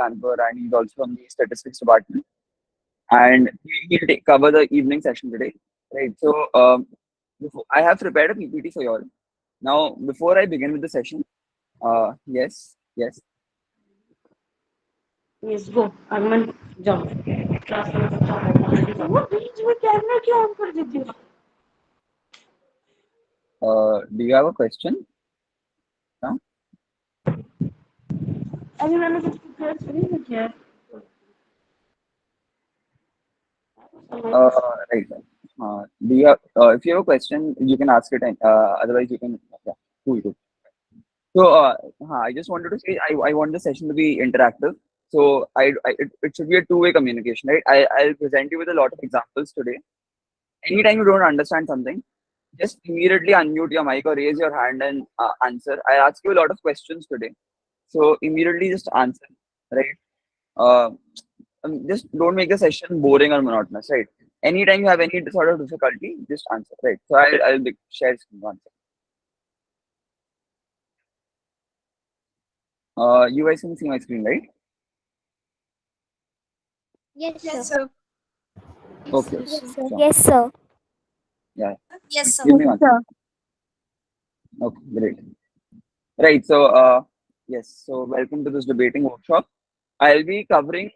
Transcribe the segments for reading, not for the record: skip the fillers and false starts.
Anchor, and he's also from the statistics department. And he'll cover the evening session today, right? So I have prepared a PPT for you all. Now, before I begin with the session, yes. Yes, go. Arman, jump. Class में तो jump होगा. वो बीच में camera क्यों on कर देती हो? Do you have a question? No? अरे मैंने कुछ प्रिपेयर नहीं किया है. Uh, right. Do you have, if you have a question, you can ask it. Otherwise, you can. Yeah, cool. So, I just wanted to say I want the session to be interactive. So, it should be a two-way communication, right? I'll present you with a lot of examples today. Anytime you don't understand something, just immediately unmute your mic or raise your hand and answer. I ask you a lot of questions today. So, immediately just answer, right? Uh, just don't make the session boring or monotonous, right? Anytime you have any sort of difficulty, just answer, right? So, I'll share screen one second. You guys can see my screen, right? Yes, Yes, sir. sir. Okay. Yes, sir. So, Yes, sir. yeah. Yes, sir. Give me one Sir. second. Okay, great. Right. So, yes. So, welcome to this debating workshop. I'll be covering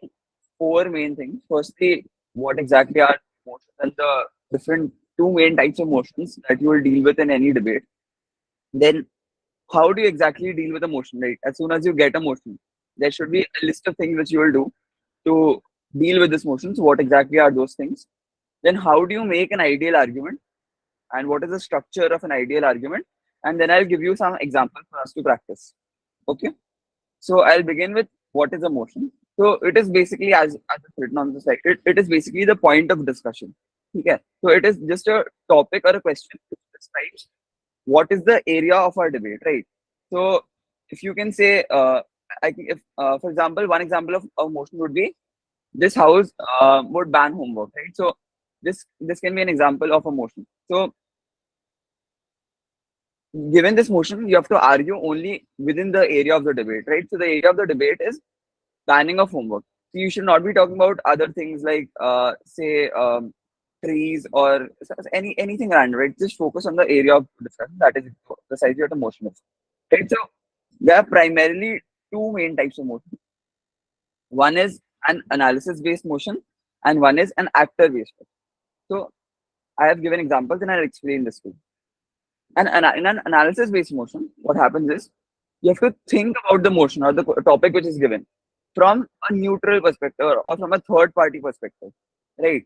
four main things. Firstly, what exactly are emotions and the different two main types of emotions that you will deal with in any debate. Then, how do you exactly deal with emotion? Right. As soon as you get emotion, there should be a list of things which you will do to deal with this emotion. So, what exactly are those things? Then, how do you make an ideal argument? And what is the structure of an ideal argument? And then I'll give you some examples for us to practice. Okay. So I'll begin with what is a motion. So it is basically as it's written on the slide, it is basically the point of discussion. Okay. So it is just a topic or a question which describes what is the area of our debate, right? So if you can say, I think if, for example, one example of a motion would be this house would ban homework, right? So this can be an example of a motion. So given this motion, you have to argue only within the area of the debate, right? So the area of the debate is banning of homework. So you should not be talking about other things like, say, trees or anything random, right? Just focus on the area of discussion that is precisely what a motion is, right? So there are primarily two main types of motion. One is an analysis-based motion, and one is an actor-based motion. So I have given examples, and I'll explain this to you. And in an analysis based motion, what happens is you have to think about the motion or the topic which is given from a neutral perspective or from a third party perspective, right?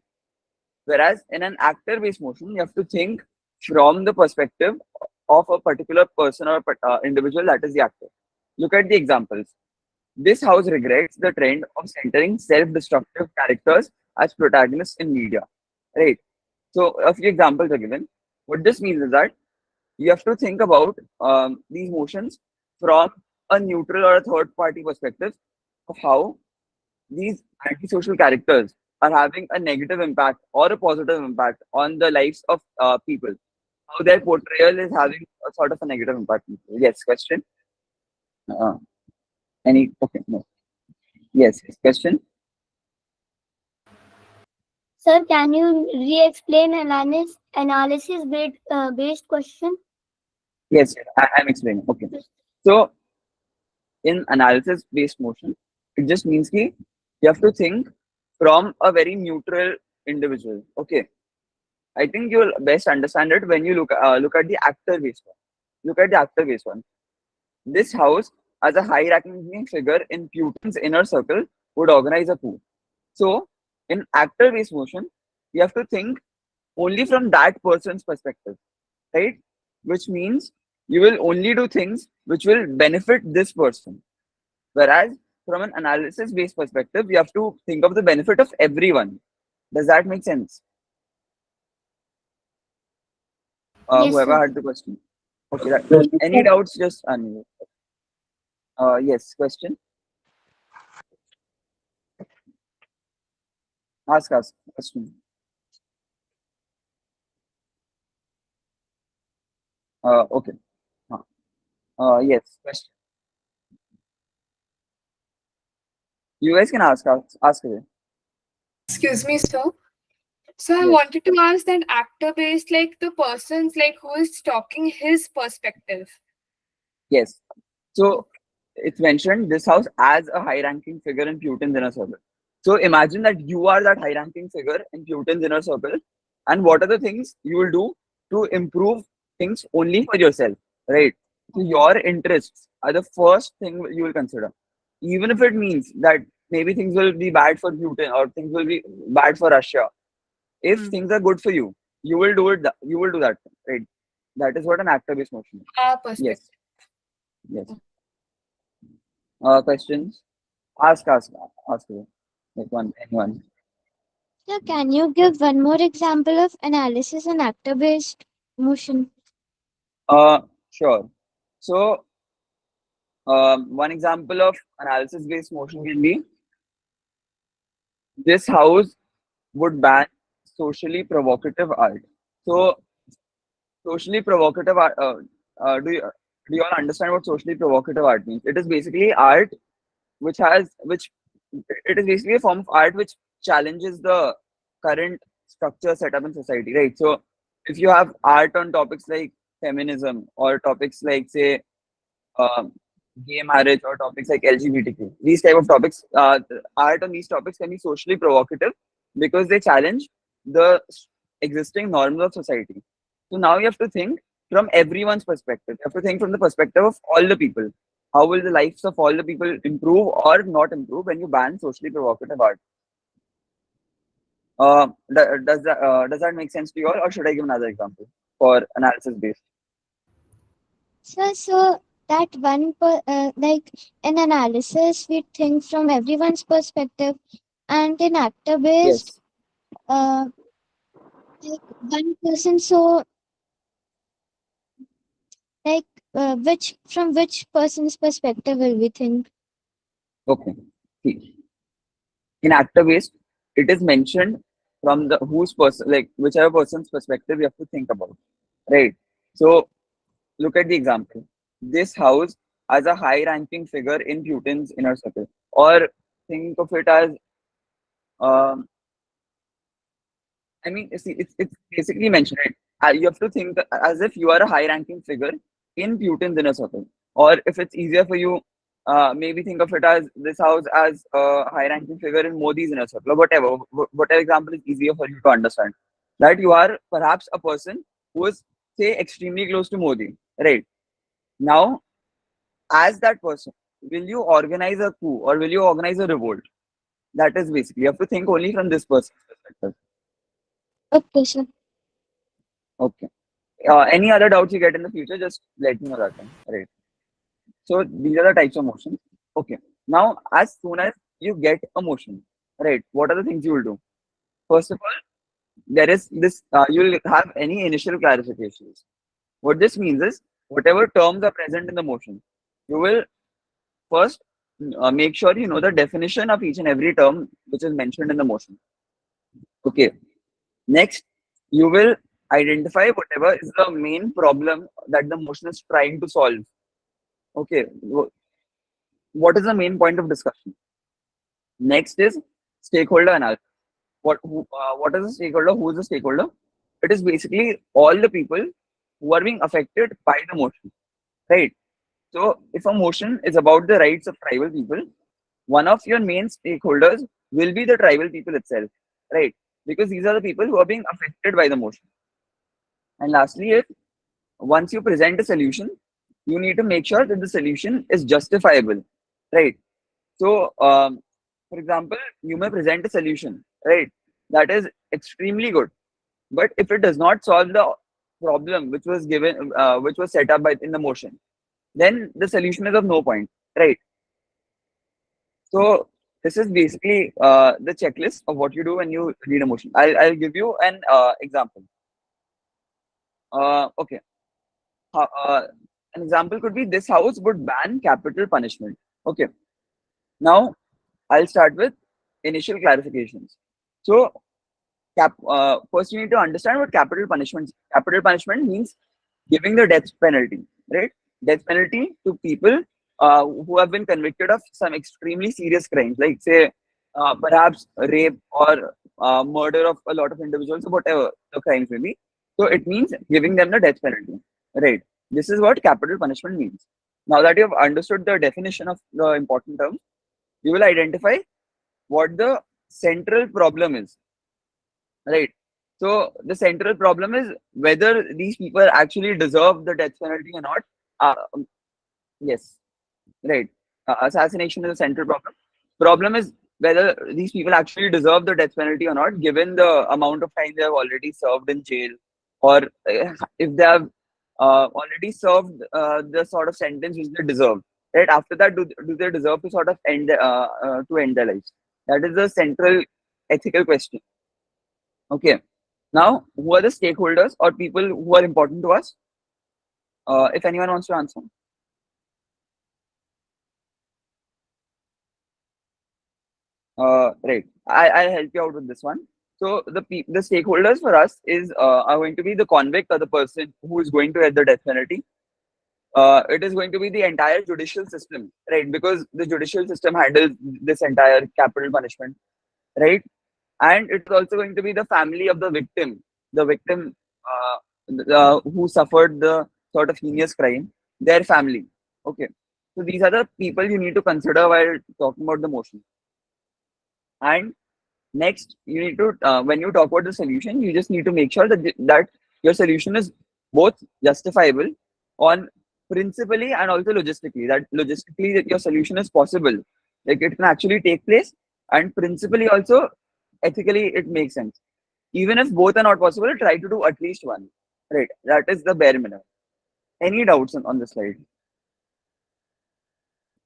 Whereas in an actor based motion, you have to think from the perspective of a particular person or individual, that is the actor. Look at the examples. This house regrets the trend of centering self destructive characters as protagonists in media, right? So a few examples are given. What this means is that you have to think about these motions from a neutral or a third party perspective of how these antisocial characters are having a negative impact or a positive impact on the lives of people. How their portrayal is having a sort of a negative impact. Yes, question. Uh, any? Okay, no. Yes, question. Sir, can you re-explain analysis based question? Yes, I'm explaining. Okay. So in analysis based motion, it just means that you have to think from a very neutral individual. Okay. I think you'll best understand it when you look at the actor based one. Look at the actor based one. This house, as a high ranking figure in Putin's inner circle, would organize a coup. So, in actor based motion, you have to think only from that person's perspective, right? Which means you will only do things which will benefit this person. Whereas from an analysis based perspective, you have to think of the benefit of everyone. Does that make sense? Yes, Whoever sir. had the question. Okay. Yes, Any sir. doubts? Just unmute. Yes. Question. Ask. Question. Okay. Yes. Question. You guys can ask away. Excuse me, sir. So I Yes. wanted to ask that actor based, like the person's like who is talking his perspective. Yes. So it's mentioned this house as a high-ranking figure in Putin's inner circle. So imagine that you are that high-ranking figure in Putin's inner circle, and what are the things you will do to improve things only for yourself, right? So your interests are the first thing you will consider, even if it means that maybe things will be bad for Putin or things will be bad for Russia. If Hmm. things are good for you, you will do it. You will do that, right? That is what an actor-based motion is. Our perspective. Yes. Yes. Questions? Ask, ask me. Like anyone. Sir, can you give one more example of analysis and actor-based motion? Sure. So, one example of analysis-based motion can be this house would ban socially provocative art. So, socially provocative art. Do you all understand what socially provocative art means? It is basically art which it is basically a form of art which challenges the current structure set up in society, right? So if you have art on topics like feminism or topics like say um, gay marriage or topics like LGBTQ, these type of topics, art on these topics can be socially provocative because they challenge the existing norms of society. So now you have to think from everyone's perspective. You have to think from the perspective of all the people. How will the lives of all the people improve or not improve when you ban socially provocative art? Does that make sense to you all, or should I give another example for analysis based? So that like in analysis, we think from everyone's perspective, and in actor-based, Yes. uh, like one person. So like which person's perspective will we think? Okay. See, in actor based, it is mentioned from the whose person, like whichever person's perspective you have to think about, right? So look at the example. This house as a high ranking figure in Putin's inner circle, or think of it as um, I mean, see, it's basically mentioned, right? You have to think as if you are a high-ranking figure in Putin's inner circle, or if it's easier for you, maybe think of it as this house as a high-ranking figure in Modi's inner circle, or whatever. Whatever example is easier for you to understand. That you are perhaps a person who is, say, extremely close to Modi, right? Now, as that person, will you organize a coup or will you organize a revolt? That is basically you have to think only from this person's perspective. Okay, sir. Okay. Any other doubts you get in the future, just let me know that time. Right. So these are the types of motions. Okay. Now, as soon as you get a motion, right, what are the things you will do? First of all, there is this, you will have any initial clarifications. What this means is, whatever terms are present in the motion, you will first make sure you know the definition of each and every term which is mentioned in the motion. Okay. Next, you will identify whatever is the main problem that the motion is trying to solve. Okay, what is the main point of discussion? Next is stakeholder analysis. What is a stakeholder? Who is a stakeholder? It is basically all the people who are being affected by the motion, right? So if a motion is about the rights of tribal people, one of your main stakeholders will be the tribal people itself, right? Because these are the people who are being affected by the motion. And lastly, if once you present a solution, you need to make sure that the solution is justifiable, right? So, for example, you may present a solution, right, that is extremely good, but if it does not solve the problem which was given, which was set up by in the motion, then the solution is of no point, right? So, this is basically the checklist of what you do when you read a motion. I'll give you an example. Okay. Uh, an example could be this house would ban capital punishment. Okay. Now, I'll start with initial clarifications. So, first you need to understand what capital punishment. Capital punishment means giving the death penalty, right? Death penalty to people who have been convicted of some extremely serious crimes, like say perhaps rape or murder of a lot of individuals, or whatever the crimes may be. So it means giving them the death penalty, right? This is what capital punishment means. Now that you have understood the definition of the important terms, you will identify what the central problem is, right? So the central problem is whether these people actually deserve the death penalty or not. Yes, right. Assassination is a central problem. Problem is whether these people actually deserve the death penalty or not, given the amount of time they have already served in jail, or if they have already served the sort of sentence which they deserve. Right after that, do they deserve to sort of end their lives? That is the central ethical question. Okay. Now, who are the stakeholders or people who are important to us? If anyone wants to answer. Right. I'll help you out with this one. So the stakeholders for us are going to be the convict or the person who is going to get the death penalty. It is going to be the entire judicial system, right? Because the judicial system handles this entire capital punishment, right? And it's also going to be the family of the victim who suffered the sort of heinous crime, their family. Okay. So these are the people you need to consider while talking about the motion. And next, you need to when you talk about the solution, you just need to make sure that your solution is both justifiable on principally and also logistically. That logistically that your solution is possible, like it can actually take place, and principally also ethically it makes sense. Even if both are not possible, try to do at least one. Right, that is the bare minimum. Any doubts on the slide?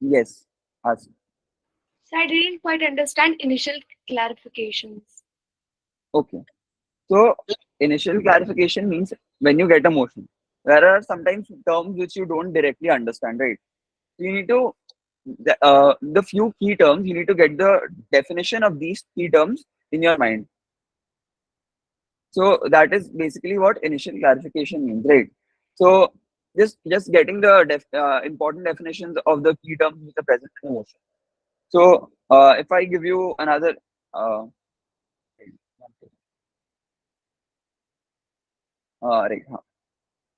Yes, ask. So I didn't quite understand initial clarifications. Okay. So initial clarification means when you get a motion, there are sometimes terms which you don't directly understand, right? So you need to the few key terms, you need to get the definition of these key terms in your mind. So that is basically what initial clarification means, right? So just getting the important definitions of the key terms which are present in the motion. So if I give you another right.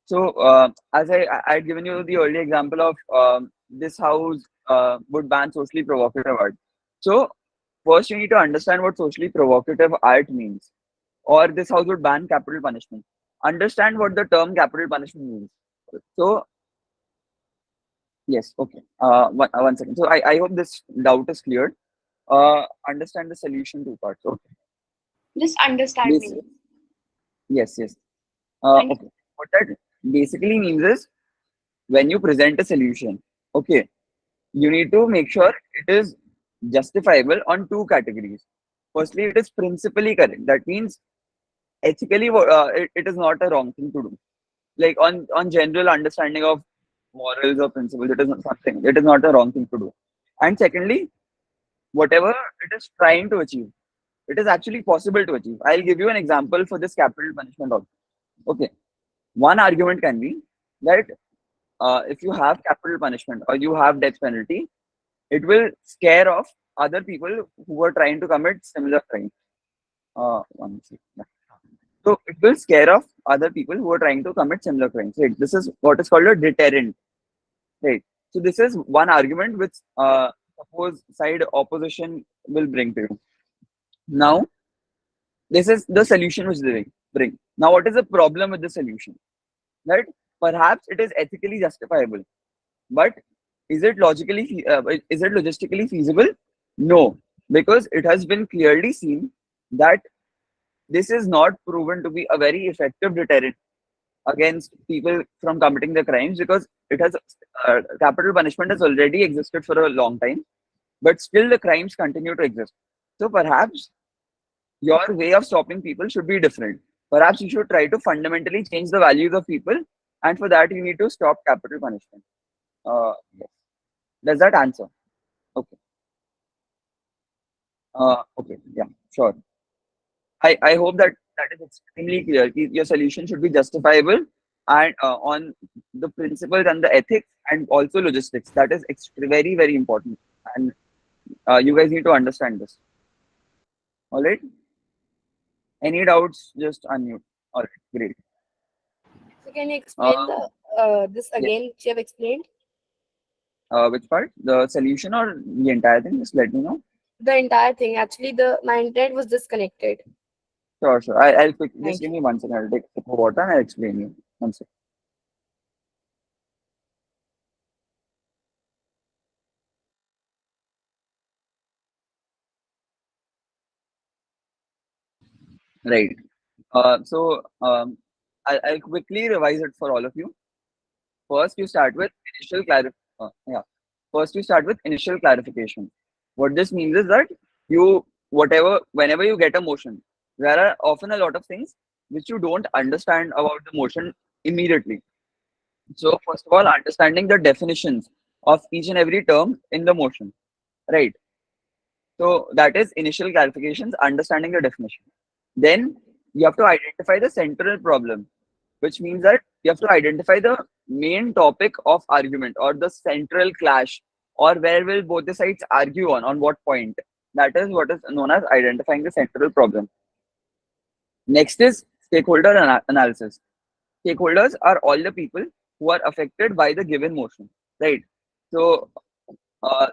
So, as I had given you the early example of this house would ban socially provocative art. So, first you need to understand what socially provocative art means, or this house would ban capital punishment. Understand what the term capital punishment means. So, yes, okay. One second. So, I hope this doubt is cleared. Understand the solution two parts. Okay. Just understanding. Basi- yes, yes. Thank you. Okay. What that basically means is when you present a solution, okay, you need to make sure it is justifiable on two categories. Firstly, it is principally correct. That means ethically, it is not a wrong thing to do. Like on general understanding of morals or principles, it is not something. It is not a wrong thing to do. And secondly, whatever it is trying to achieve, it is actually possible to achieve. I'll give you an example for this capital punishment also. Okay, one argument can be that if you have capital punishment or you have death penalty, it will scare off other people who are trying to commit similar crimes. One second. Yeah. So it will scare off other people who are trying to commit similar crimes. Right. This is what is called a deterrent. Right. So this is one argument which suppose side opposition will bring to you. Now this is the solution which they bring. Now what is the problem with the solution? Right. Perhaps it is ethically justifiable, but is it logistically feasible? No, because it has been clearly seen that this is not proven to be a very effective deterrent against people from committing the crimes, because it has capital punishment has already existed for a long time, but still the crimes continue to exist. So perhaps your way of stopping people should be different. Perhaps you should try to fundamentally change the values of people, and for that you need to stop capital punishment. Yes. Does that answer? Okay. Okay. Yeah. Sure. I hope that that is extremely clear. Your solution should be justifiable and on the principles and the ethics and also logistics. That is very, very important. And you guys need to understand this. All right. Any doubts? Just unmute. All right. Great. So can you explain Uh, the this yes. again, which you have explained? Which part? The solution or the entire thing? Just let me know. The entire thing. Actually, the my internet was disconnected. Sure, sure. I'll quick. Just Thank give you. me 1 second. I'll take a sip of water and I'll explain you. 1 second. Right. I'll quickly revise it for all of you. First, you start with yeah. First, you start with initial clarification. What this means is that whenever you get a motion, there are often a lot of things which you don't understand about the motion immediately. So, first of all, understanding the definitions of each and every term in the motion, right? So, that is initial clarifications, understanding the definition. Then, you have to identify the central problem, which means that you have to identify the main topic of argument or the central clash, or where will both the sides argue on what point. That is what is known as identifying the central problem. Next is stakeholder analysis. Stakeholders are all the people who are affected by the given motion, right? So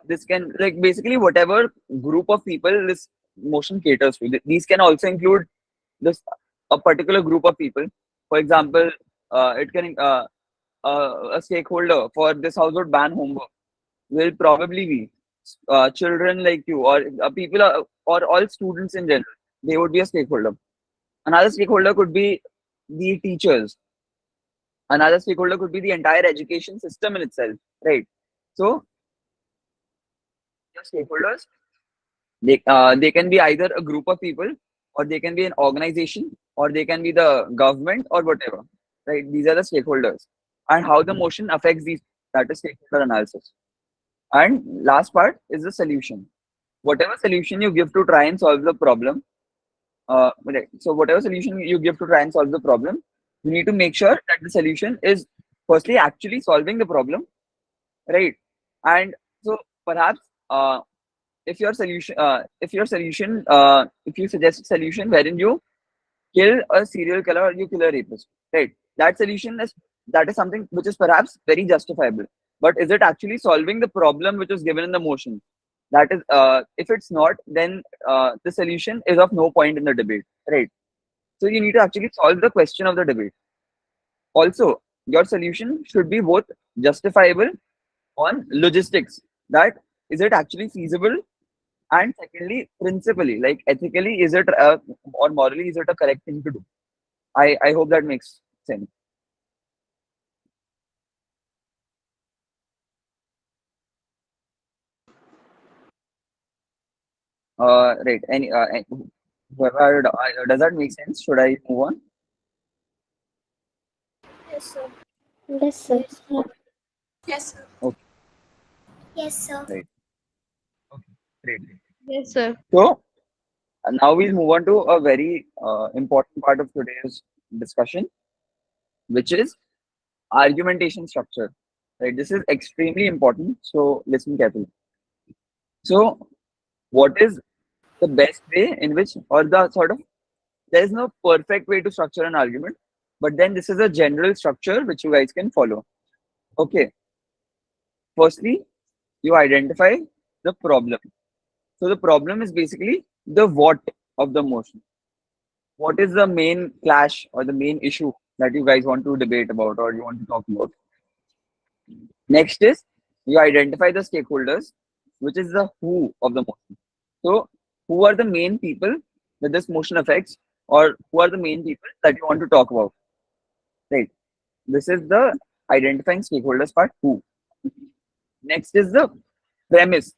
this can, like, basically whatever group of people this motion caters to. These can also include this a particular group of people. For example, it can a stakeholder for this household ban homework will probably be children like you, or people or all students in general. They would be a stakeholder. Another stakeholder could be the teachers. Another stakeholder could be the entire education system in itself, right? So your stakeholders, they can be either a group of people, or they can be an organization, or they can be the government, or whatever, right? These are the stakeholders, and how the motion affects these, that is stakeholder analysis. And last part is the solution. Whatever solution you give to try and solve the problem, right. So whatever solution you give to try and solve the problem, you need to make sure that the solution is firstly actually solving the problem, right? And so perhaps if you suggest a solution wherein you kill a serial killer or you kill a rapist, right? That is something which is perhaps very justifiable. But is it actually solving the problem which was given in the motion? That is, if it's not, then the solution is of no point in the debate, right? So you need to actually solve the question of the debate. Also, your solution should be both justifiable on logistics. That is it actually feasible, and secondly, principally, like ethically, is it or morally, is it a correct thing to do? I hope that makes sense. Right. Whoever, does that make sense? Should I move on? Yes, sir. Yes, sir. Yes, sir. Okay. Yes, sir. Right. Okay. Great. Yes, sir. So now we'll move on to a very important part of today's discussion, which is argumentation structure. Right. This is extremely important. So listen carefully. So what is the best way in which, or the sort of, there is no perfect way to structure an argument, but then this is a general structure which you guys can follow. Okay. Firstly, you identify the problem. So the problem is basically the what of the motion. What is the main clash or the main issue that you guys want to debate about or you want to talk about? Next is you identify the stakeholders, which is the who of the motion. So who are the main people that this motion affects, or who are the main people that you want to talk about? Right. This is the identifying stakeholders part. Who. Next is the premise.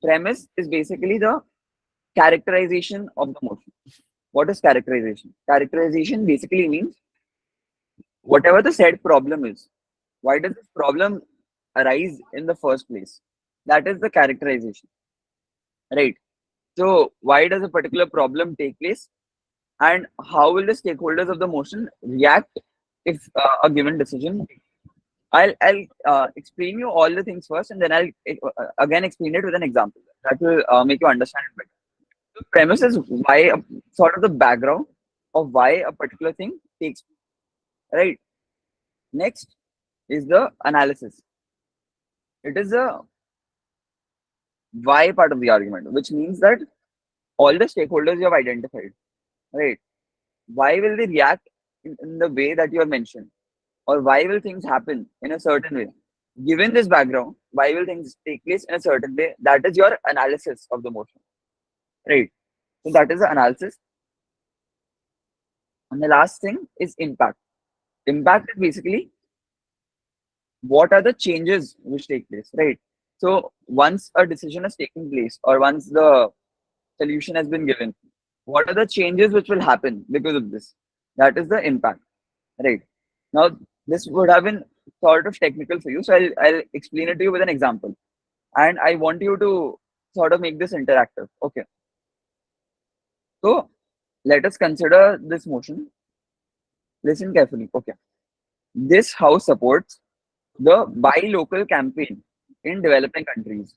Premise is basically the characterization of the motion. What is characterization? Characterization basically means whatever the said problem is, why does this problem arise in the first place? That is the characterization, right? So, why does a particular problem take place, and how will the stakeholders of the motion react if a given decision? I'll explain you all the things first, and then I'll again explain it with an example. That will make you understand it better. The premise is why sort of the background of why a particular thing takes place, right. Next is the analysis. It is the why part of the argument, which means that all the stakeholders you have identified, right? Why will they react in the way that you have mentioned? Or why will things happen in a certain way? Given this background, why will things take place in a certain way? That is your analysis of the motion, right? So that is the analysis. And the last thing is impact. Impact is basically what are the changes which take place, right? So once a decision has taken place, or once the solution has been given, what are the changes which will happen because of this? That is the impact, right? Now, this would have been sort of technical for you, so I'll explain it to you with an example. And I want you to sort of make this interactive. Okay. So let us consider this motion. Listen carefully. Okay. This house supports the buy local campaign in developing countries.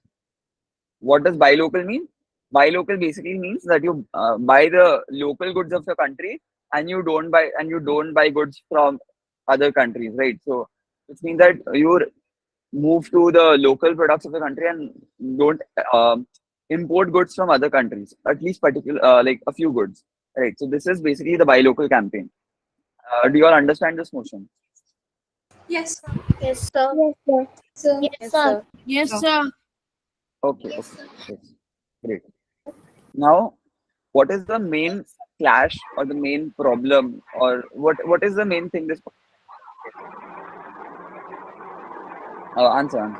What does buy local mean? Buy local basically means that you buy the local goods of your country, and you don't buy goods from other countries, right? So which means that you move to the local products of the country and don't import goods from other countries, at least particular like a few goods, right? So this is basically the buy local campaign. Do you all understand this motion? Yes, sir. Yes, sir. Yes, sir. Sir. Yes, Yes, sir. sir. Yes, sir. Okay, okay, yes, great. Now, what is the main clash or the main problem, or what is the main thing this answer?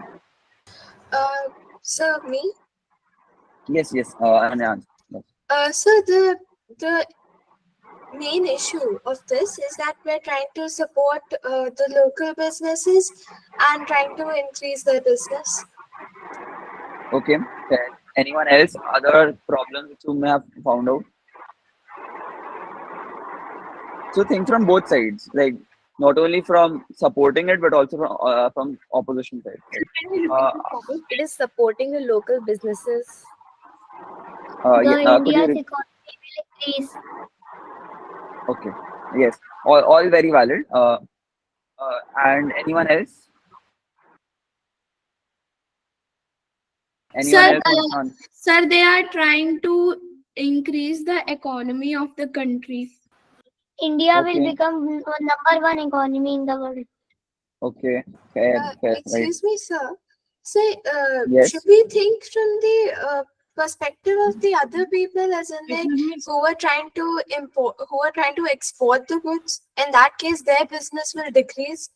Uh, sir, me. Yes, yes, Ananya, answer. Yes. So the main issue of this is that we're trying to support the local businesses and trying to increase their business. Okay, fair. Anyone else? Other problems which you may have found out? So think from both sides, like not only from supporting it, but also from opposition side. Right? Can you Uh, repeat the topic? It is supporting the local businesses. yeah, The could you? India's economy will increase. Okay, yes, all very valid. And anyone else? Anyone Sir, else wants to answer? sir, they are trying to increase the economy of the country. India will Okay, become number one economy in the world. okay, fair, fair, right? Excuse me, sir. Say, should Yes. we think from the perspective of the other people, as in like Excuse me. who are trying to import, who are trying to export the goods? In that case, their business will decrease.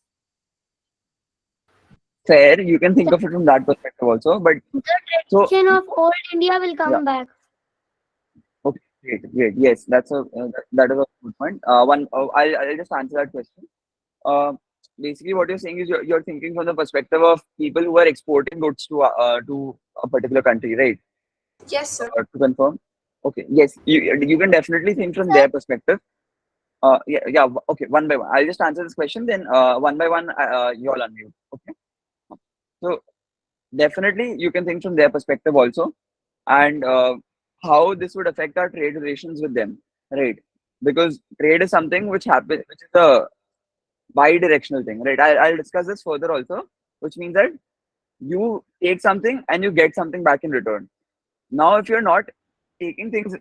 Fair, you can think of it from that perspective also. But The so tradition of old India will yeah, come back. okay, great, great. Yes, that's that is a good point. I'll just answer that question. Uh, Basically, what you're saying is you're thinking from the perspective of people who are exporting goods to a particular country, right? Yes, sir. To confirm. Okay. Yes, you can definitely think from Sir, their perspective. Yeah, yeah. Okay, one by one. I'll just answer this question. Then one by one, you all unmute. Okay. So definitely, you can think from their perspective also, and how this would affect our trade relations with them, right? Because trade is something which happens, which is a bi-directional thing, right? I'll discuss this further also, which means that you take something and you get something back in return. Now, if you're not taking things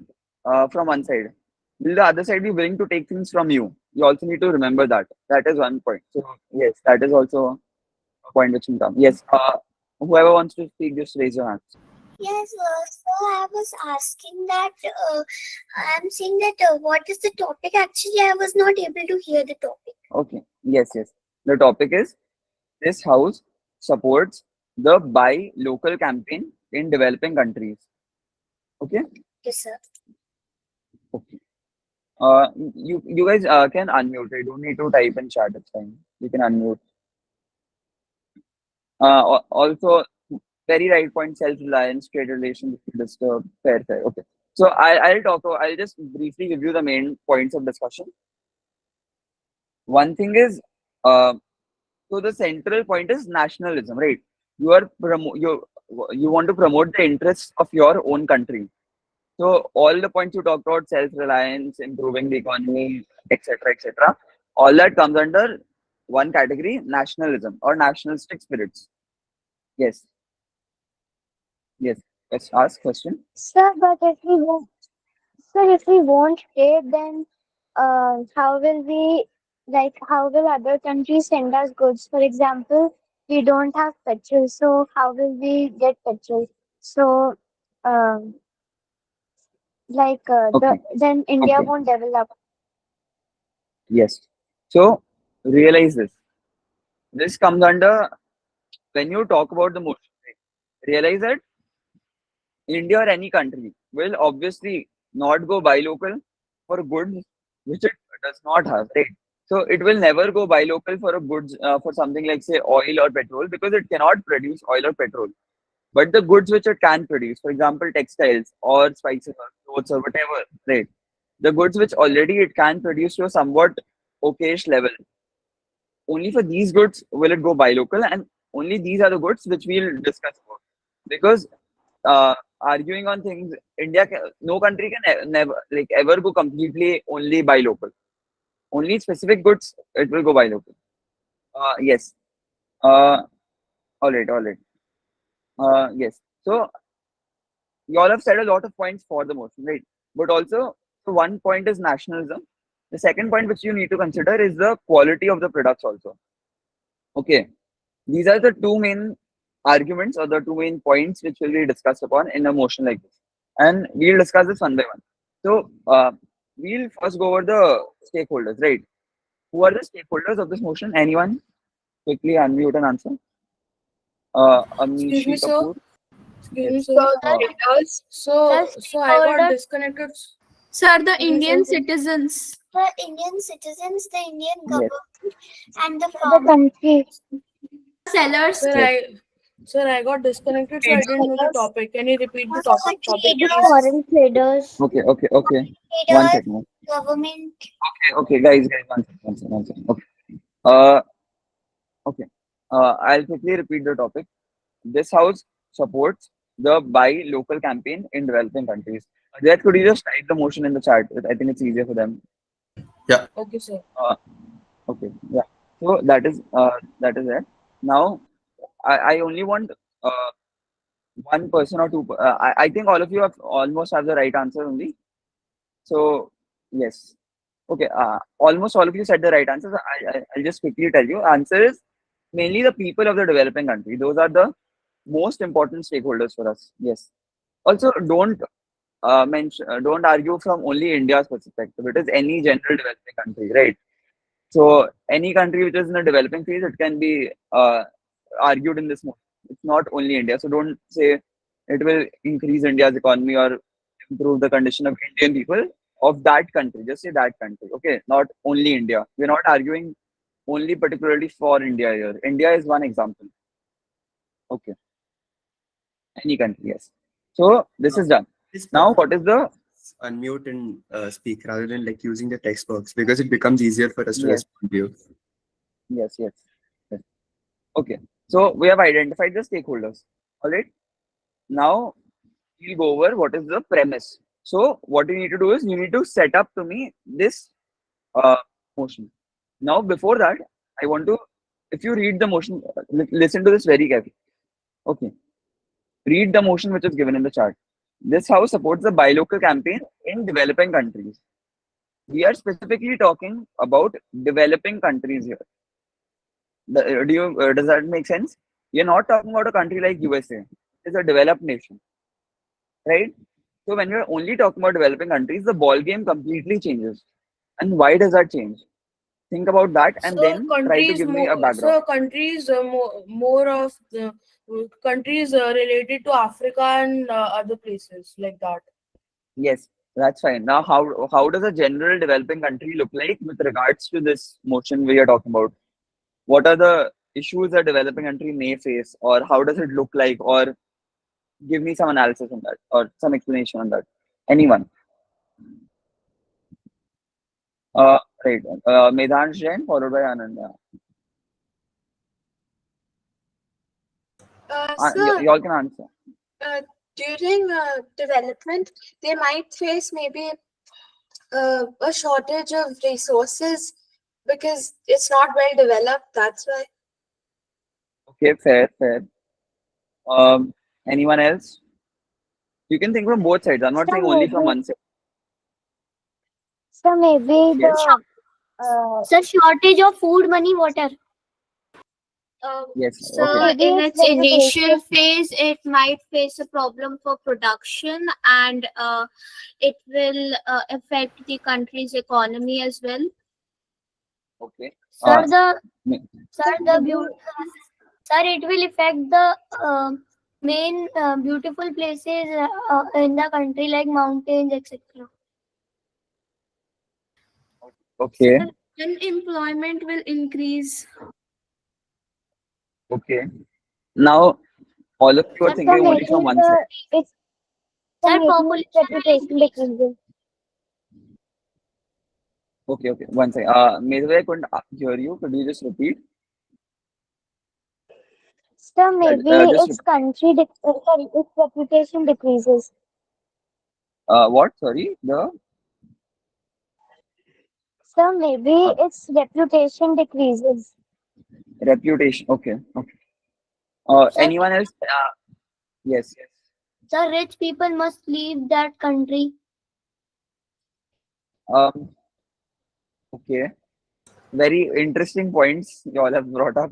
from one side, will the other side be willing to take things from you? You also need to remember that. That is one point. So yes, that is also a point which will come. Yes, whoever wants to speak, just raise your hand. yes, so I was asking that, I'm saying that what is the topic? Actually, I was not able to hear the topic. Okay. Yes, yes. The topic is this house supports the buy local campaign in developing countries. Okay. Yes, sir. Okay. You guys can unmute. You don't need to type in chat. It's fine. You can unmute. Also, very right point. Self-reliance, trade relations, disturb, fair, fair. Okay. So I'll talk. I'll just briefly review the main points of discussion. One thing is, uh, So the central point is nationalism, right? You are you want to promote the interests of your own country. So all the points you talked about, self-reliance, improving the economy, etc., all that comes under one category, nationalism or nationalistic spirits. Yes, yes. Let's ask question. Sir, but if we won't trade, then how will we, like, how will other countries send us goods? For example, we don't have petrol, so how will we get petrol? So, um, Okay, then India okay, won't develop. yes. So realize this. This comes under when you talk about the motion. Right? Realize that India or any country will obviously not go buy local for goods which it does not have, right? So it will never go buy local for a goods for something like say oil or petrol because it cannot produce oil or petrol. But the goods which it can produce, for example, textiles or spices or clothes or whatever, right? The goods which already it can produce to a somewhat okayish level, only for these goods will it go buy local, and only these are the goods which we'll discuss about. Because arguing on things, no country can never like ever go completely only buy local. Only specific goods it will go buy local. Yes. All right, all right. Yes. So you all have said a lot of points for the motion, right? But also, so one point is nationalism. The second point which you need to consider is the quality of the products also. Okay. These are the two main arguments or the two main points which will be discussed upon in a motion like this. And we'll discuss this one by one. So we'll first go over the stakeholders, right? Who are the stakeholders of this motion? Anyone? Quickly unmute and answer. Excuse me, Amishi sir. Kapoor. Excuse Yes. me, So sir. the leaders, So I got disconnected. Sir, the Excuse me, Indian sir. citizens. The Indian citizens, the Indian Yes. government, and the The farmers. country. Sellers. Sir, Yes. I got disconnected, so I didn't know the Traders. topic. Can you repeat the The topic, traders, please? Foreign traders. Okay. Okay. Okay. One traders, second. government. Okay. Okay. Guys. One second. Okay. Uh. Okay. I'll quickly repeat the topic. This house supports the Buy Local campaign in developing countries. That could you just type the motion in the chat? I think it's easier for them. Yeah. Okay, sir. Uh, okay, yeah. So that is it. Now I only want uh, one person or two. I think all of you have almost have the right answer only. So yes. Okay. Almost all of you said the right answer. So I'll just quickly tell you. Answer is mainly the people of the developing country. Those are the most important stakeholders for us. Yes. Also, don't argue from only India's perspective. It is any general developing country, right? So any country which is in the developing phase, it can be argued in this mode. It's not only India. So don't say it will increase India's economy or improve the condition of Indian people of that country. Just say that country. Okay, not only India. We're not arguing only particularly for India here. India is one example. Okay, any country, yes. So this is done. It's Now, possible what is the to unmute and speak rather than like using the text box because it becomes easier for us to yes, respond to you. yes. Okay, so we have identified the stakeholders. All right. Now we'll go over what is the premise. So what you need to do is you need to set up to me this uh, motion. Now before that, I want to, if you read the motion, listen to this very carefully. Okay, read the motion which is given in the chart. This house supports the buy local campaign in developing countries. We are specifically talking about developing countries here. Does that make sense? You're not talking about a country like USA. It's a developed nation, right? So when you're only talking about developing countries, the ball game completely changes. And why does that change? Think about that and So then try to give me a background. countries more of the countries related to Africa and other places like that. Yes, that's fine. Now, how does a general developing country look like with regards to this motion we are talking about? What are the issues a developing country may face, or how does it look like, or give me some analysis on that, or some explanation on that. Anyone? Right. Medhansh Jain followed by Ananda. So, Y'all can answer. during development, they might face maybe a shortage of resources because it's not well developed. That's why. Okay, fair. Um, Anyone else? You can think from both sides. I'm not So saying only from maybe, one side. so maybe Yes, the uh, Sir, shortage of food, money, water. yes. so Okay. So maybe in it's its initial reputation. phase, it might face a problem for production, and it will affect the country's economy as well. Okay. Sir, Uh, the me- sir So the maybe, sir, it will affect the main beautiful places in the country like mountains, etc. okay. Sir, unemployment will increase. Okay. Now, all of you are Sir, so thinking only maybe from one side. the it's so sir, maybe its population will reputation increase. decreases. Okay. One second. Maybe I couldn't hear you. Could you just repeat? So maybe Just its sorry, its reputation decreases. what? Sorry. The So maybe uh, its reputation decreases. reputation. Okay. Sir, Anyone else? Yes. sir, rich people must leave that country. Um. Okay. Very interesting points you all have brought up.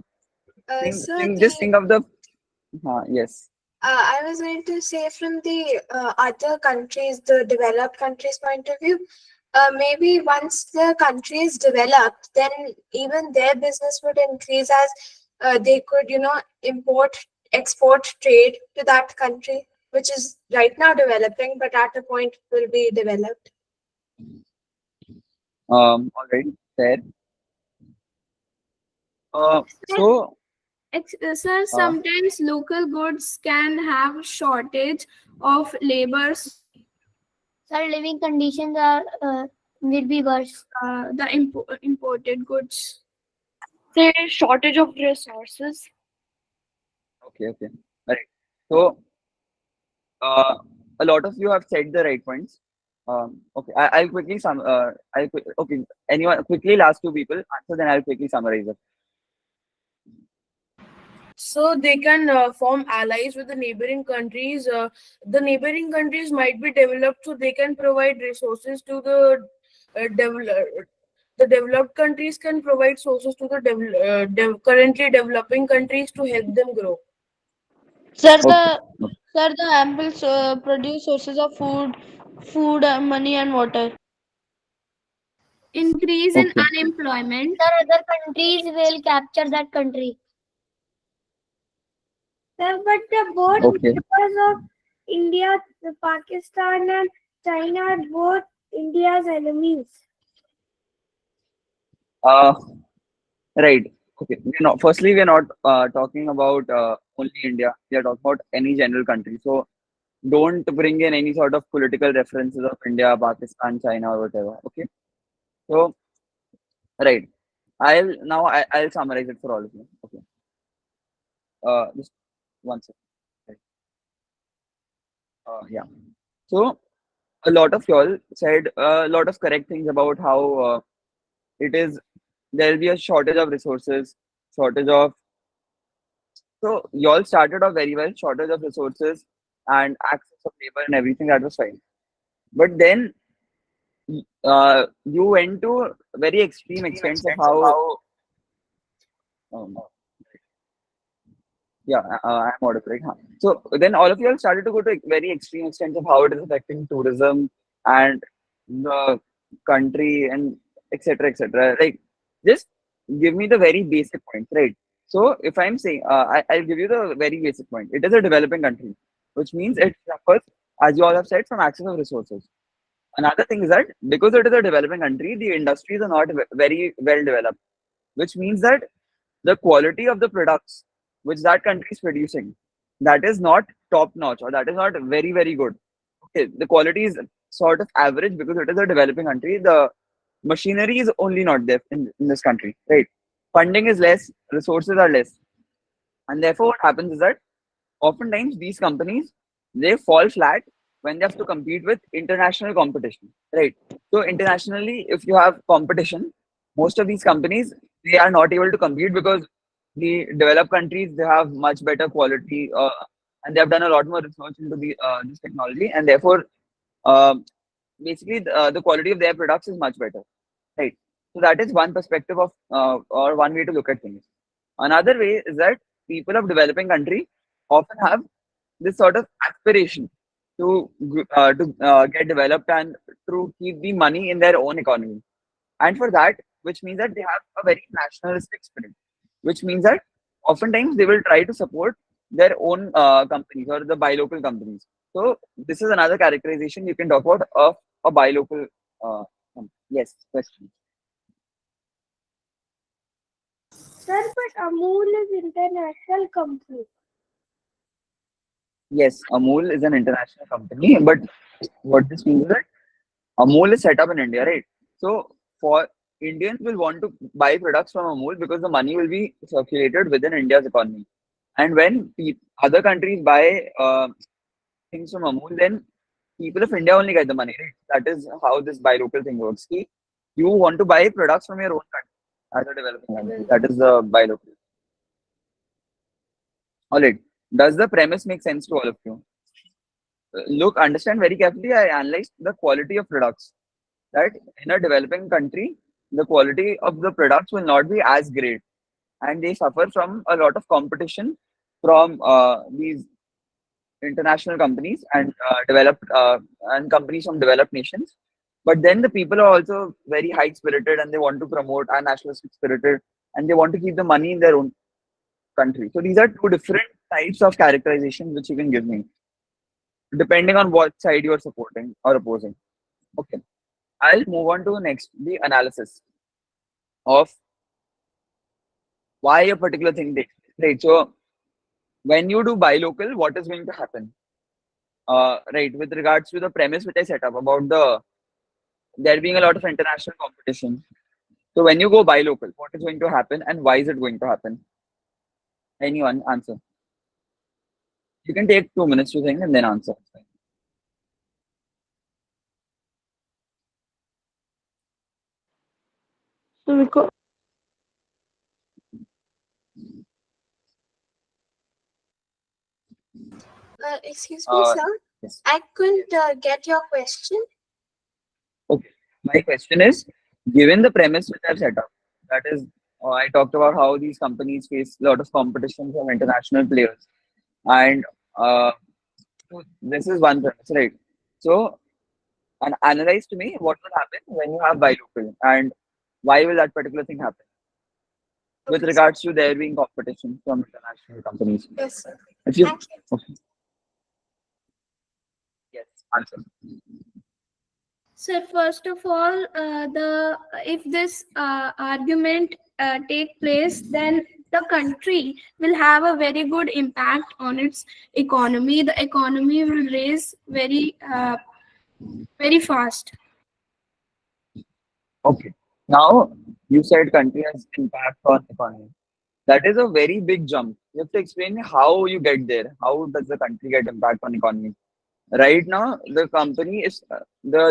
So Just the think of the. Yes. I was going to say from the other countries, the developed countries' point of view, maybe once the country is developed, then even their business would increase as they could, import, export trade to that country, which is right now developing, but at a point will be developed. All right. Fair. So. Sir, Uh, sometimes local goods can have shortage of labors. Sir, living conditions are will be worse. The imported goods. Say shortage of resources. okay. Right. So, a lot of you have said the right points. Okay, I'll quickly okay. Anyone quickly, last two people answer, then I'll quickly summarize it. So they can form allies with the neighboring countries. The neighboring countries might be developed, so they can provide resources to the developed countries can provide sources to the currently developing countries to help them grow. Sir, Okay. the ample produce sources of food, money, and water. Increase in Okay. unemployment. Sir, other countries will capture that country. Sir, but the both Okay. neighbors of India, Pakistan, and China are both India's enemies. Uh, right. Okay. Firstly, we're not talking about only India. We are talking about any general country. So don't bring in any sort of political references of India, Pakistan, China, or whatever. Okay. So right. I'll summarize it for all of you. Okay. Just one second. Right. Yeah. So a lot of y'all said a lot of correct things about how it is there'll be a shortage of resources, shortage of so y'all started off very well, shortage of resources and access of labor and everything that was fine. But then you went to very extreme extents of how um, yeah, I'm audible, right? Huh. So then all of you all started to go to very extreme extents of how it is affecting tourism and the country and etc. Like, just give me the very basic points, right? So if I'm saying, I'll give you the very basic point. It is a developing country, which means it suffers, as you all have said, from access of resources. Another thing is that because it is a developing country, the industries are not very well developed, which means that the quality of the products which that country is producing, that is not top notch or that is not very good. Okay, the quality is sort of average because it is a developing country. The machinery is only not there in this country, right? Funding is less, resources are less, and therefore what happens is that oftentimes these companies, they fall flat when they have to compete with international competition, right? So internationally, if you have competition, most of these companies, they are not able to compete because the developed countries, they have much better quality, and they have done a lot more research into this technology, and therefore um, basically the quality of their products is much better, right? So that is one perspective of or one way to look at things. Another way is that people of developing country often have this sort of aspiration to get developed and to keep the money in their own economy. And for that, which means that they have a very nationalistic spirit, which means that oftentimes they will try to support their own companies or the buy local companies. So this is another characterization you can talk about of a buy local. Yes, question. Sir, but Amul is international company. Yes, Amul is an international company, but what this means is that Amul is set up in India, right? So for Indians will want to buy products from Amul because the money will be circulated within India's economy. And when other countries buy things from Amul, then people of India only get the money, right? That is how this buy local thing works. You want to buy products from your own country as a developing country. That is the buy local. All right. Does the premise make sense to all of you? Look, understand very carefully. I analyzed the quality of products. That in a developing country, the quality of the products will not be as great, and they suffer from a lot of competition from these international companies and developed and companies from developed nations. But then the people are also very high spirited and they want to promote our nationalistic spirited and they want to keep the money in their own country. So these are two different types of characterizations which you can give me depending on what side you are supporting or opposing. Okay, I'll move on to next the analysis of why a particular thing takes place. Right. So when you do buy local, what is going to happen? Right, with regards to the premise which I set up about there being a lot of international competition. So when you go buy local, what is going to happen and why is it going to happen? Anyone answer? You can take 2 minutes to think and then answer. So because Excuse me, sir. Yes. I couldn't get your question. Okay. My question is, given the premise which I've set up, that is, I talked about how these companies face a lot of competition from international players, and so this is one premise, right? So, and analyze to me what will happen when you have buy local, and why will that particular thing happen with Okay, regards to there being competition from international companies. yes, sir. If you Thank you. okay. Yes, answer. Sir, first of all, the if this argument take place, then the country will have a very good impact on its economy. The economy will raise very fast. Okay. Now you said country has impact on economy. That is a very big jump. You have to explain me how you get there. How does the country get impact on economy? Right now, the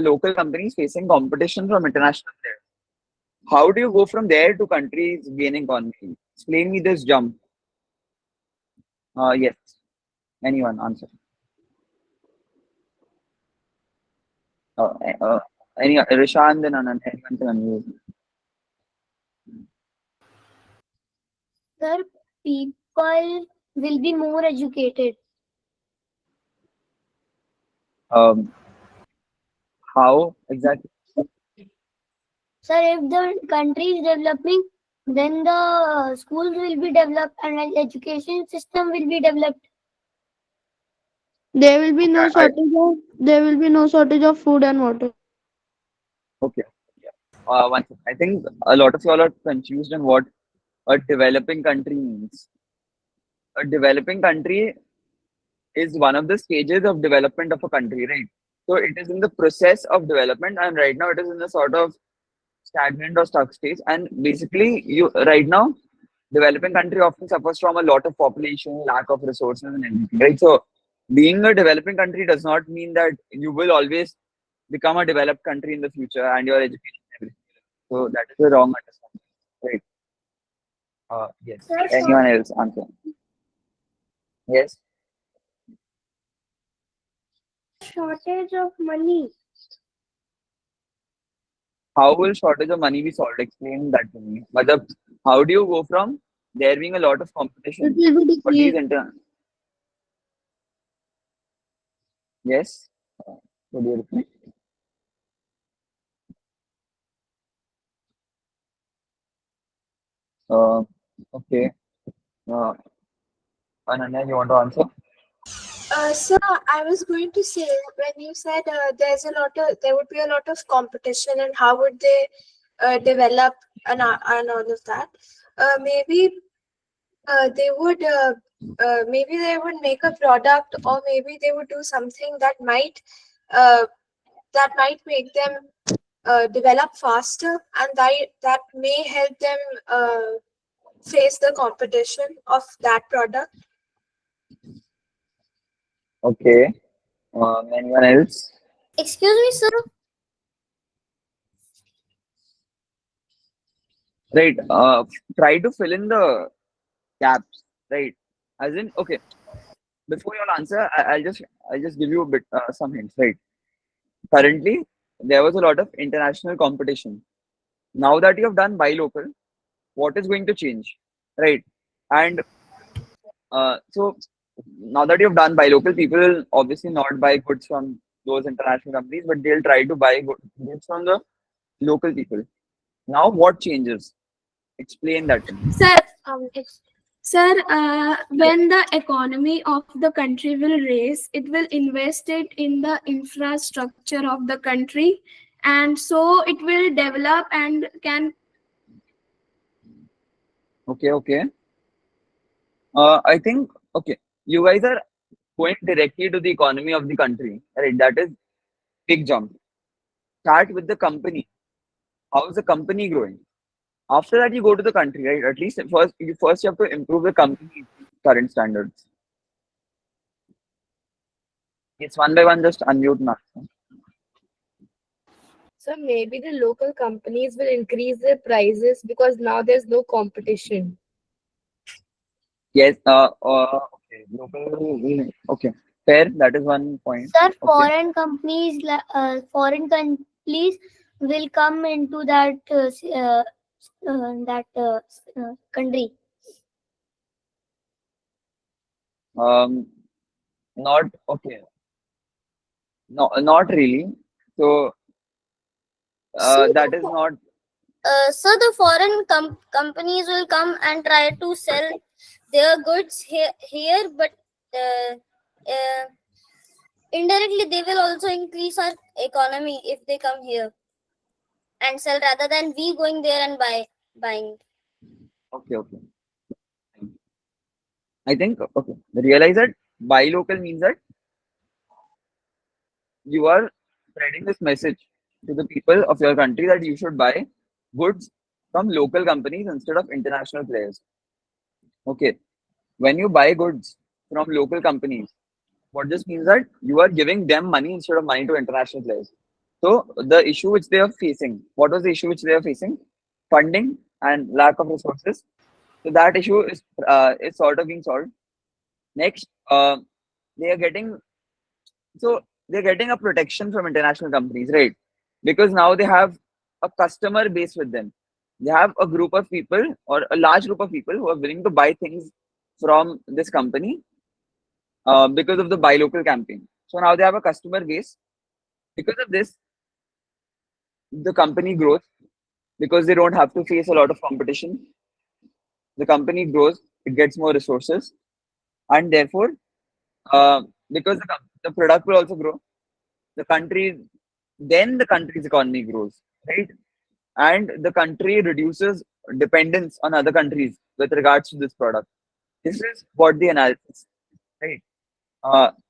local company is facing competition from international players. How do you go from there to countries gaining economy? Explain me this jump. Yes. Anyone answer? Uh, uh, Rishan, then Anand, anyone can unmute. Sir, people will be more educated. Um, how exactly? Sir, if the country is developing, then the schools will be developed and the education system will be developed. there will be no Okay, shortage of food and water. okay. Yeah. One second. I think a lot of y'all are confused on what a developing country means. A developing country is one of the stages of development of a country, right? So it is in the process of development, and right now it is in a sort of stagnant or stuck stage. And basically, you right now developing country often suffers from a lot of population, lack of resources, and everything, right? So, being a developing country does not mean that you will always become a developed country in the future and your education and everything. So, that is a wrong understanding, right? Yes. Sir, Anyone else answer? Yes. shortage of money. How will shortage of money be solved? Explain that to me. Matlab, how do you go from there being a lot of It competition will be for these decreased. Yes. Would you repeat? Uh, okay. Uh, Ananya, you want to answer? So I was going to say, when you said there would be a lot of competition, and how would they develop and all of that? Maybe maybe they would make a product, or maybe they would do something uh, that might make them develop faster, and that may help them face the competition of that product. Okay. Anyone else? Excuse me, sir. Right. Try to fill in the gaps. Right. As in, okay. Before you'll answer, I'll just give you a bit some hints. Right. Currently, there was a lot of international competition. Now that you have done buy local, what is going to change? Right. And so now that you've done buy local, people will obviously not buy goods from those international companies, but they'll try to buy goods from the local people. Now, what changes? Explain that to me. Sir, sir, Yes. when the economy of the country will raise, it will invest it in the infrastructure of the country, and so it will develop and can. Okay, okay. I think, okay, you guys are going directly to the economy of the country, right? That is big jump. Start with the company. How is the company growing? After that, you go to the country, right? At least first you have to improve the company's current standards. It's one by one, just unmute now. So maybe the local companies will increase their prices because now there's no competition. Yes. Okay. Local. Okay. Fair. That is one point. Sir, Okay. foreign countries will come into that country. Um. Not okay. No. Not really. So. So That is not. the foreign companies will come and try to sell their goods here, but uh, uh, indirectly they will also increase our economy if they come here and sell rather than we going there and buying. Okay. Okay. I think. Okay. Realize that buy local means that you are spreading this message to the people of your country that you should buy goods from local companies instead of international players. Okay. When you buy goods from local companies, what this means that you are giving them money instead of money to international players. So the issue which they are facing, what was the issue which they are facing? Funding and lack of resources. So that issue is sort of being solved. Next, they are getting so they're getting a protection from international companies, right? Because now they have a customer base with them. They have a group of people or a large group of people who are willing to buy things from this company because of the buy local campaign. So now they have a customer base. Because of this, the company grows because they don't have to face a lot of competition. The company grows, it gets more resources, and therefore, because the product will also grow, the country, then the country's economy grows, right? And the country reduces dependence on other countries with regards to this product. This is what the analysis, right?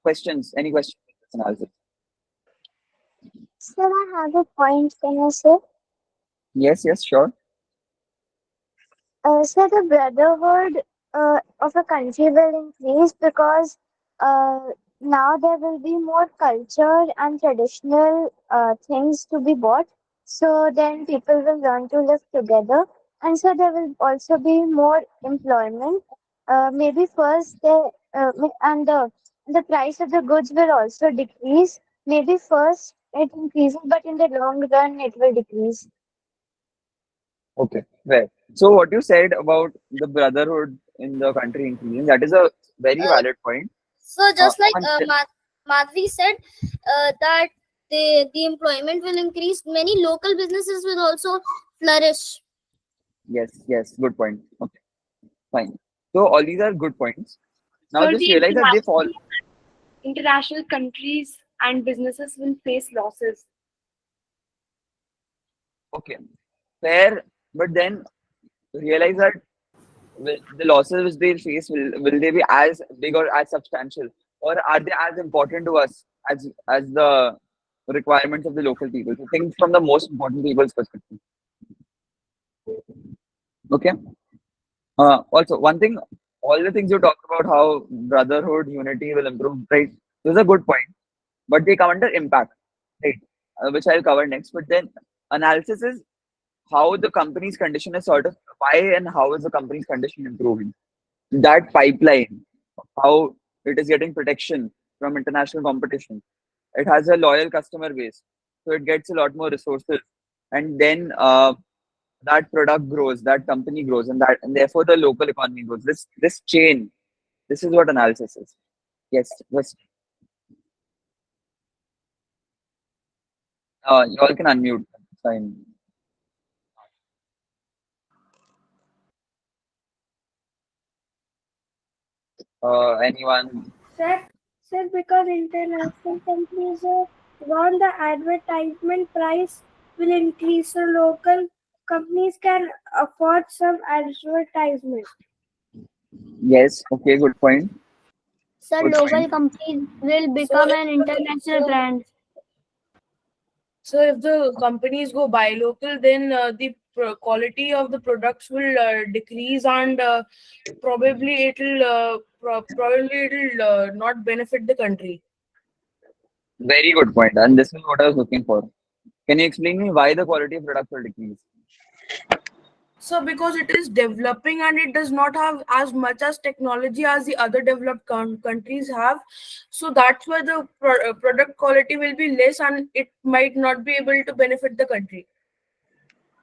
Questions? Any questions with this analysis? Sir, I have a point. Can I say? Yes, yes, sure. So the brotherhood of a country will increase because now there will be more culture and traditional things to be bought. So then people will learn to live together, and so there will also be more employment. Maybe first and the price of the goods will also decrease. Maybe first it increases, but in the long run it will decrease. Okay, fair. So what you said about the brotherhood in the country increasing, that is a very Uh, valid point. so just like And still, Madhvi said, that the employment will increase. Many local businesses will also flourish. yes, good point. Okay, fine. So all these are good points. Now So just the realize that they fall. international countries and businesses will face losses. Okay, fair. But then realize that the losses which they face will they be as big or as substantial, or are they as important to us as the requirements of the local people? So think from the most important people's perspective. Okay. Also, one thing, all the things you talked about, how brotherhood, unity will improve, right? Those are good points, but they come under impact, right? Which I'll cover next. But then analysis is how the company's condition is sort of why and how is the company's condition improving. That pipeline, how it is getting protection from international competition. It has a loyal customer base, so it gets a lot more resources, and then that product grows, that company grows, and therefore the local economy grows. This chain, this is what analysis is. Yes, yes. You all can unmute. Fine. Anyone? Sir, sir, because international companies want the advertisement price will increase, so local companies can afford some advertisement. Yes. Okay. Good point. Sir, Good local point. companies will So become if an international brand. so if the companies go buy local, then the quality of the products will decrease, and probably it'll not benefit the country. Very good point. And this is what I was looking for. Can you explain me why the quality of products will decrease? So because it is developing and it does not have as much as technology as the other developed countries have, so that's why the product quality will be less and it might not be able to benefit the country.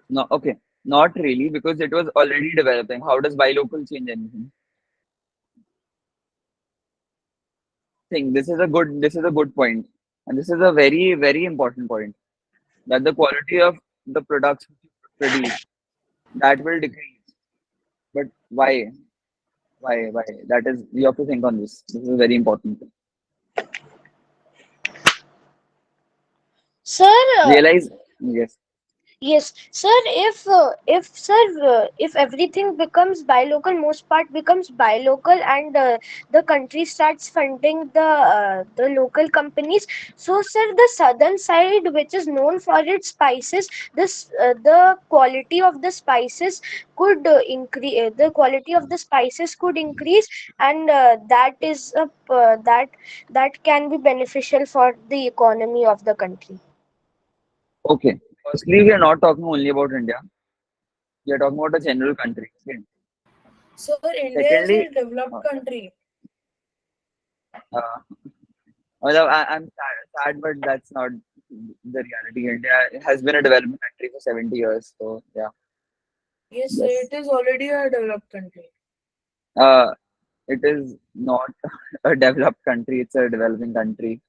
No. Okay. Not really, because it was already developing. How does buy local change anything? Think this is a good point, and this is a very important point, that the quality of the products produced, that will decrease. But why that is, you have to think on this is very important. Sir, Realize. Yes. yes, sir. If everything becomes buy local, most part becomes buy local, and the country starts funding the local companies. So, sir, the southern side, which is known for its spices, the quality of the spices could increase. The quality of the spices could increase, and that can be beneficial for the economy of the country. Okay, firstly, we are not talking only about India, we are talking about a general country. Okay. So India is Secondly, a developed uh, country. uh, well, I'm sad, but that's not the reality. India has been a developing country for 70 years, so yeah. Yes, Yes. it is already a developed country. uh, it is not a developed country, it's a developing country.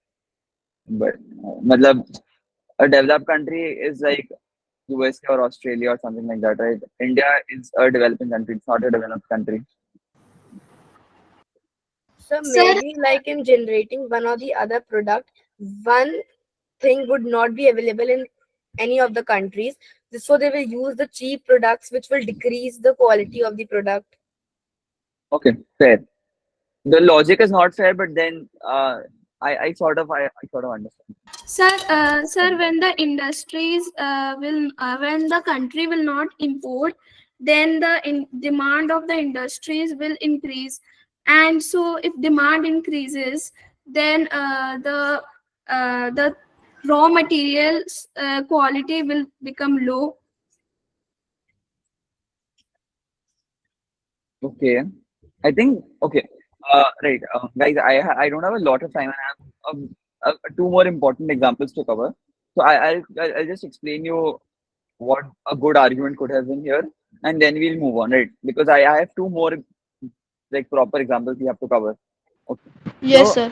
But matlab, a developed country is like USA or Australia or something like that, right? India is a developing country, it's not a developed country. So Sir, maybe like in generating one or the other product, one thing would not be available in any of the countries. So they will use the cheap products, which will decrease the quality of the product. Okay, fair. The logic is not fair, but then I sort of understand. Sir, Fine. when the industries when the country will not import, then the demand of the industries will increase. And so if demand increases, then the raw materials quality will become low. Okay. I think okay. Right, guys. I don't have a lot of time, and I have two more important examples to cover. So I'll just explain you what a good argument could have been here, and then we'll move on, right? Because I have two more like proper examples we have to cover. Okay. Yes, So sir.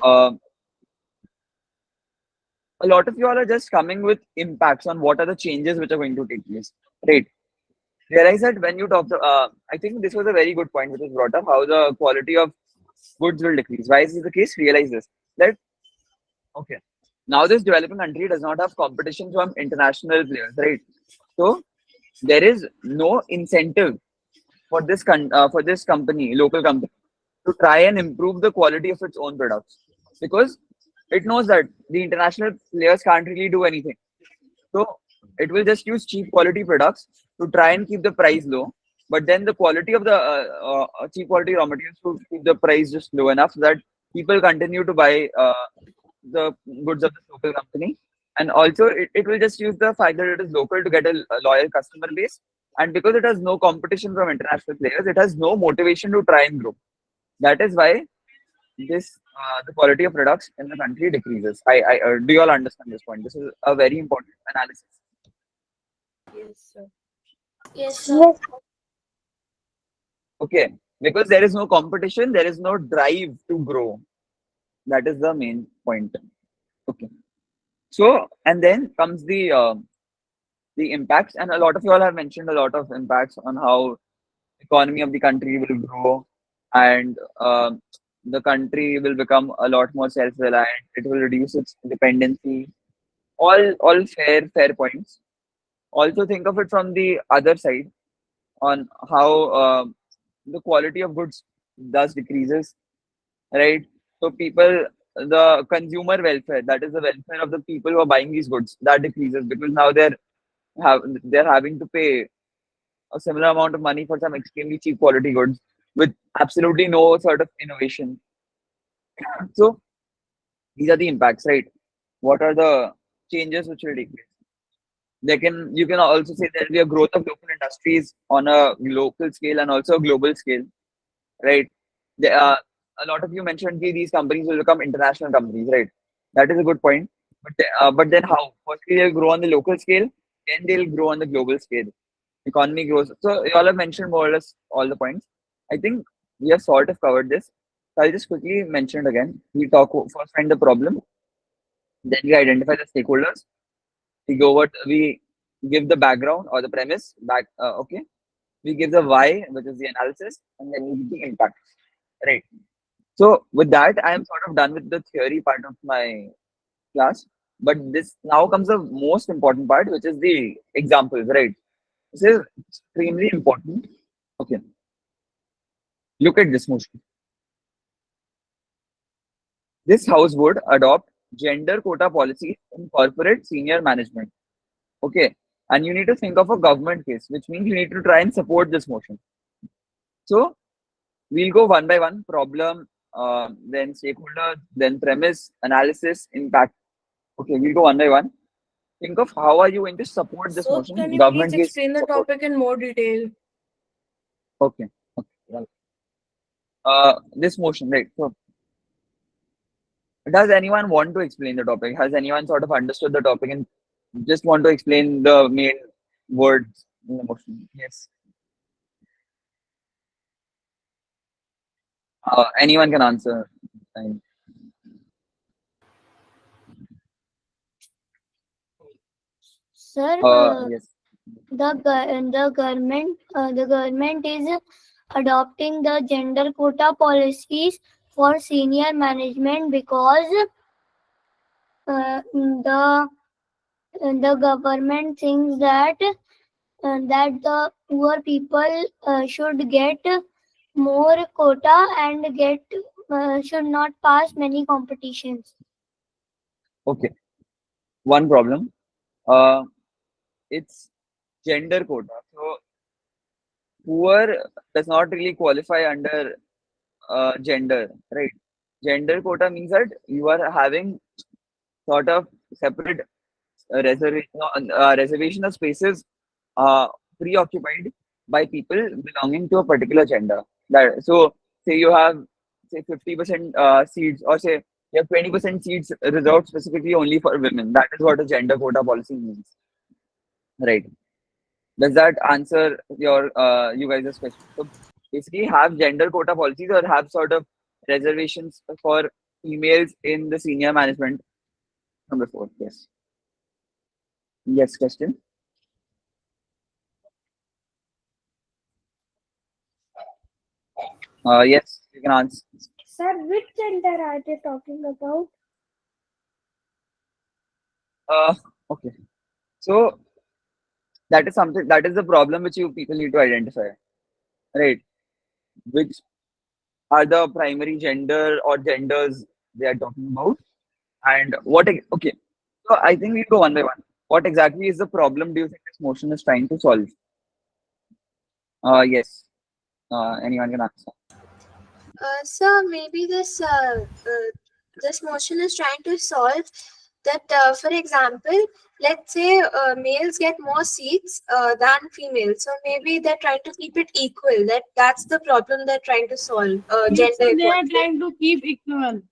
a lot of you all are just coming with impacts on what are the changes which are going to take place, right? Realize that when you talk to, I think this was a very good point which was brought up, how the quality of goods will decrease. Why is this the case? Realize this, that okay, now this developing country does not have competition from international players, right? So there is no incentive for for this company, local company, to try and improve the quality of its own products, because it knows that the international players can't really do anything. So it will just use cheap quality products to try and keep the price low. But then the quality of the cheap quality raw materials to keep the price just low enough so that people continue to buy the goods of this local company. And also, it will just use the fact that it is local to get a loyal customer base. And because it has no competition from international players, it has no motivation to try and grow. That is why this the quality of products in the country decreases. Do you all understand this point? This is a very important analysis. Yes, sir. Yes, sir. Yes. Okay, because there is no competition, there is no drive to grow. That is the main point. Okay, so and then comes the impacts, and a lot of you all have mentioned a lot of impacts on how economy of the country will grow, and the country will become a lot more self-reliant. It will reduce its dependency. All fair points. Also think of it from the other side on how the quality of goods thus decreases, right? So people, the consumer welfare, that is the welfare of the people who are buying these goods, that decreases because now they're having to pay a similar amount of money for some extremely cheap quality goods with absolutely no sort of innovation. So these are the impacts, right? What are the changes which will take place? You can also say there will be a growth of local industries on a local scale and also a global scale, right? A lot of you mentioned that these companies will become international companies, right? That is a good point. But then how? Firstly, they'll grow on the local scale, then they'll grow on the global scale. Economy grows. So you all have mentioned more or less all the points. I think we have sort of covered this. So I'll just quickly mention it again. We talk first find the problem, then we identify the stakeholders. We give the background or the premise back. Okay, we give the why, which is the analysis, and then we give the impact. Right. So with that, I am sort of done with the theory part of my class. But this now comes the most important part, which is the examples. Right. This is extremely important. Okay. Look at this motion. This house would adopt gender quota policy in corporate senior management. Okay. And you need to think of a government case, which means you need to try and support this motion. So we'll go one by one: problem, then stakeholder, then premise, analysis, impact. Okay, we'll go one by one. Think of how are you going to support this So can motion? you please Government case explain the support. topic in more detail? Okay. Okay. Well, this motion, right? So, does anyone want to explain the topic? Has anyone sort of understood the topic and just want to explain the main words in the motion? Yes. Anyone can answer. Fine. Sir, Yes. the government is adopting the gender quota policies for senior management because the government thinks that the poor people should get more quota and get should not pass many competitions. Okay. One problem. Uh, it's gender quota. So poor does not really qualify under gender, right? Gender quota means that you are having sort of separate reservation of spaces uh, preoccupied by people belonging to a particular gender. That so say you have say 50% seats, or say you have 20% seats reserved specifically only for women. That is what a gender quota policy means, right? Does that answer your you guys' question? So basically, have gender quota policies or have sort of reservations for females in the senior management from before. Yes. Yes, question. Yes, you can answer. Sir, which gender are they talking about? Uh, okay. So that is something, that is the problem which you people need to identify, right? Which are the primary gender or genders they are talking about, and okay. So I think we go one by one. What exactly is the problem do you think this motion is trying to solve? Yes. Anyone can answer. So maybe this motion is trying to solve that. For example, let's say males get more seats than females. So maybe they're trying to keep it equal. That's the problem they're trying to solve. Yes, Gender they are equality. trying to keep equal.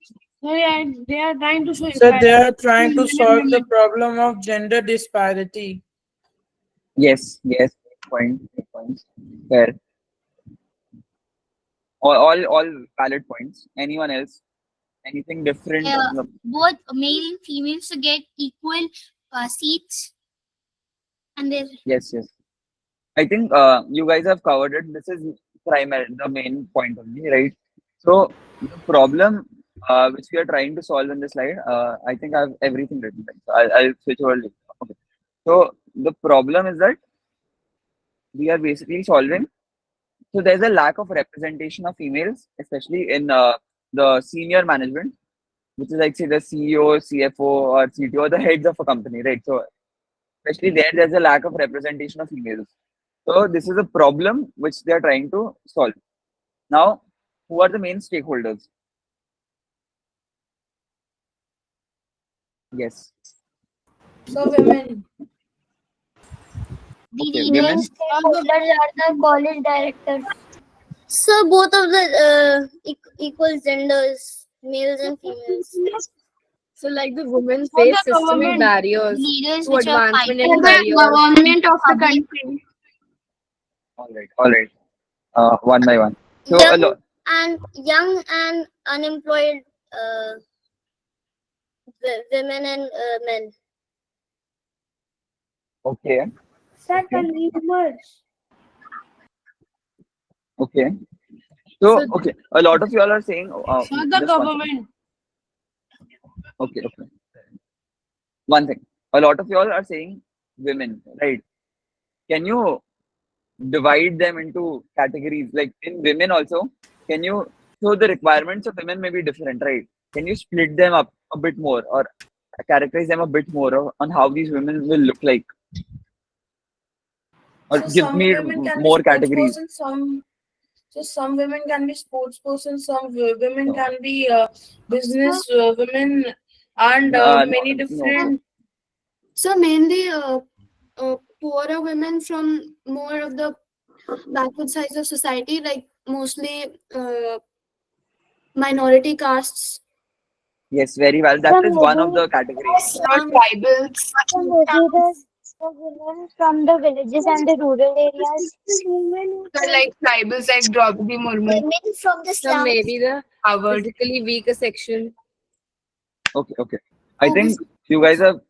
They are trying to show So they are equality trying to between men and solve the women. problem of gender disparity. Yes. Yes. Great points. Fair. All valid points. Anyone else? Anything different? Both male and females to get equal seats, and then Yes. Yes. I think you guys have covered it. This is the main point only, right? So the problem which we are trying to solve in this slide, I think I have everything written. Right? So I'll switch over later. Okay. So the problem is that we are basically solving. So there's a lack of representation of females, especially in the senior management, which is like say the CEO, CFO, or CTO, the heads of a company, right? So especially there's a lack of representation of females. So this is a problem which they are trying to solve. Now, who are the main stakeholders? Yes. So women. the Okay, main women. stakeholders are the college directors. So both of the equal genders, males and females. So, like the women For face the systemic government, barriers Leaders to which are advancement fighting in for careers. Government of the public, country. All right, all right. One by one. So a lot. young and unemployed women and men. Okay, Sir, okay, consumers. okay. So So, okay, a lot of y'all are saying. for the Just one second. government. Okay, okay. One thing. A lot of y'all are saying women, right? Can you divide them into categories? Like in women also, can you? So the requirements of women may be different, right? Can you split them up a bit more, or characterize them a bit more on how these women will look like, or So give some me women can be more sports categories? person, some women can be sports person, some women No, can be business women, and no, many no. different. So mainly poorer women from more of the backward sides of society, like mostly minority castes. Yes, very well. That So is one of maybe, the categories. tribals. so maybe the women from the villages and the rural areas. So, like tribals like Draupadi Murmu. Women from the So slums. maybe the vertically weaker section. Okay, okay. I think you guys have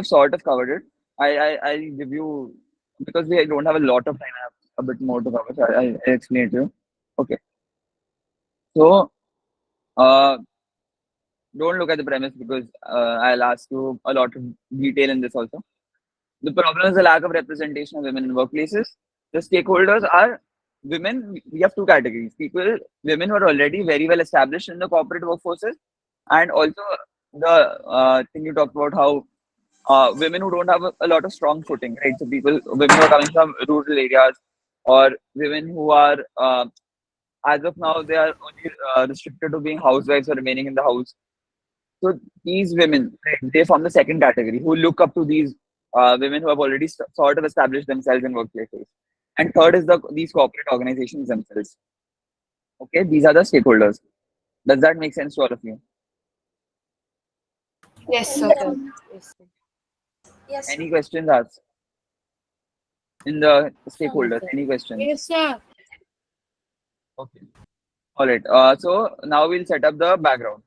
sort of covered it. I'll give you, because we don't have a lot of time. I have a bit more to cover. So I'll explain it to you. Okay. So don't look at the premise, because I'll ask you a lot of detail in this also. The problem is the lack of representation of women in workplaces. The stakeholders are women. We have two categories: women who are already very well established in the corporate workforces, and also the thing you talked about, how women who don't have a lot of strong footing, right? So women who are coming from rural areas, or women who are, as of now, they are only restricted to being housewives or remaining in the house. So these women, right, they form the second category who look up to these women who have already sort of established themselves in workplaces. And third is these corporate organizations themselves. Okay, these are the stakeholders. Does that make sense to all of you? Yes, sir. Yes. Yes, sir. Any questions asked in the Sir. stakeholders? Any questions? Yes, sir. Okay. All right. So now we'll set up the background.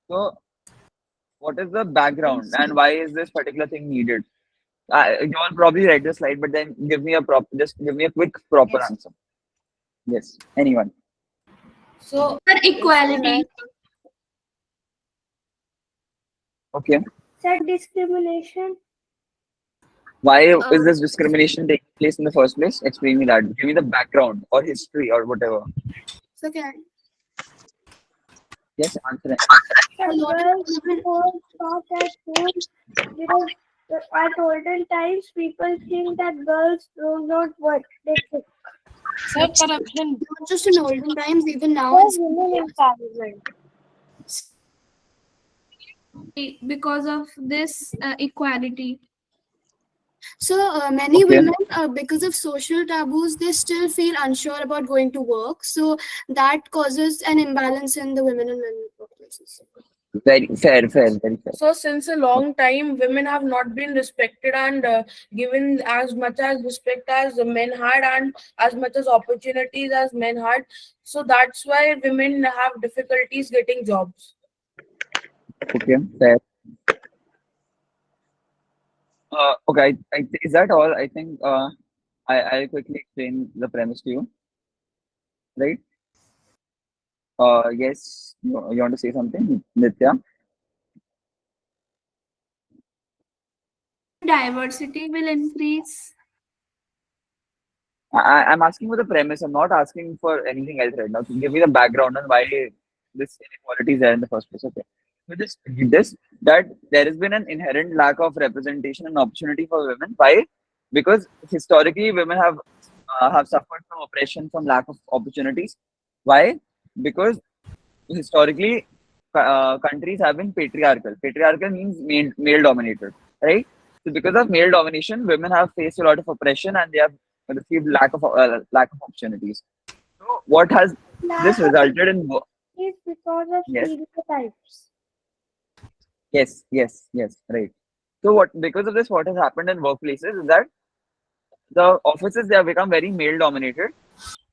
So what is the background and why is this particular thing needed? You all probably read the slide, but then just give me a quick proper Yes. answer. Yes. Anyone? So For equality. Okay. Said discrimination. Why is this discrimination taking place in the first place? Explain me that. Give me the background or history or whatever. So can Yes, answer it. girls were taught at school because at olden times people think that girls do not work. They think. Sir, corruption. Not just in olden times, even now For it's women empowerment. because of this equality. So many Okay. women, because of social taboos, they still feel unsure about going to work. So that causes an imbalance in the women and men workplaces. Very fair, very fair. So since a long time, women have not been respected and given as much as respect as the men had and as much as opportunities as men had. So that's why women have difficulties getting jobs. Okay, fair. Okay, is that all? I think I'll quickly explain the premise to you, right? Yes, you want to say something, Nitya? Diversity will increase. I'm asking for the premise. I'm not asking for anything else right now. So give me the background on why this inequality is there in the first place. Okay. So just read this that there has been an inherent lack of representation and opportunity for women. Why? Because historically women have suffered from oppression, from lack of opportunities. Why? Because historically countries have been patriarchal. Patriarchal means male dominated, right? So because of male domination, women have faced a lot of oppression and they have received lack of opportunities. So what has this Lack of resulted in? is because of Yes, stereotypes. yes, right. So what because of this, what has happened in workplaces is that the offices they have become very male dominated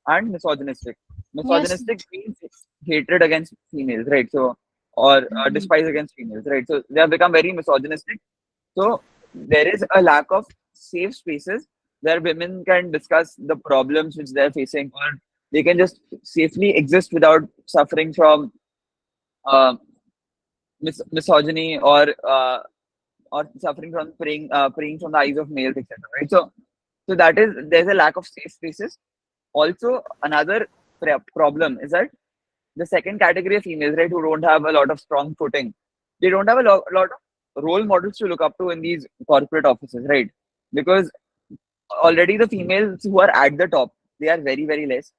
and misogynistic. Yes. Misogynistic means hatred against females, right? So, or despise against females, right? So they have become very misogynistic. So there is a lack of safe spaces where women can discuss the problems which they're facing, or they can just safely exist without suffering from uh, misogyny or suffering from preying from the eyes of males, etc. Right? So that is there's a lack of safe spaces. Also, another problem is that the second category of females, right, who don't have a lot of strong footing, they don't have a lot of role models to look up to in these corporate offices, right? Because already the females who are at the top, they are very less.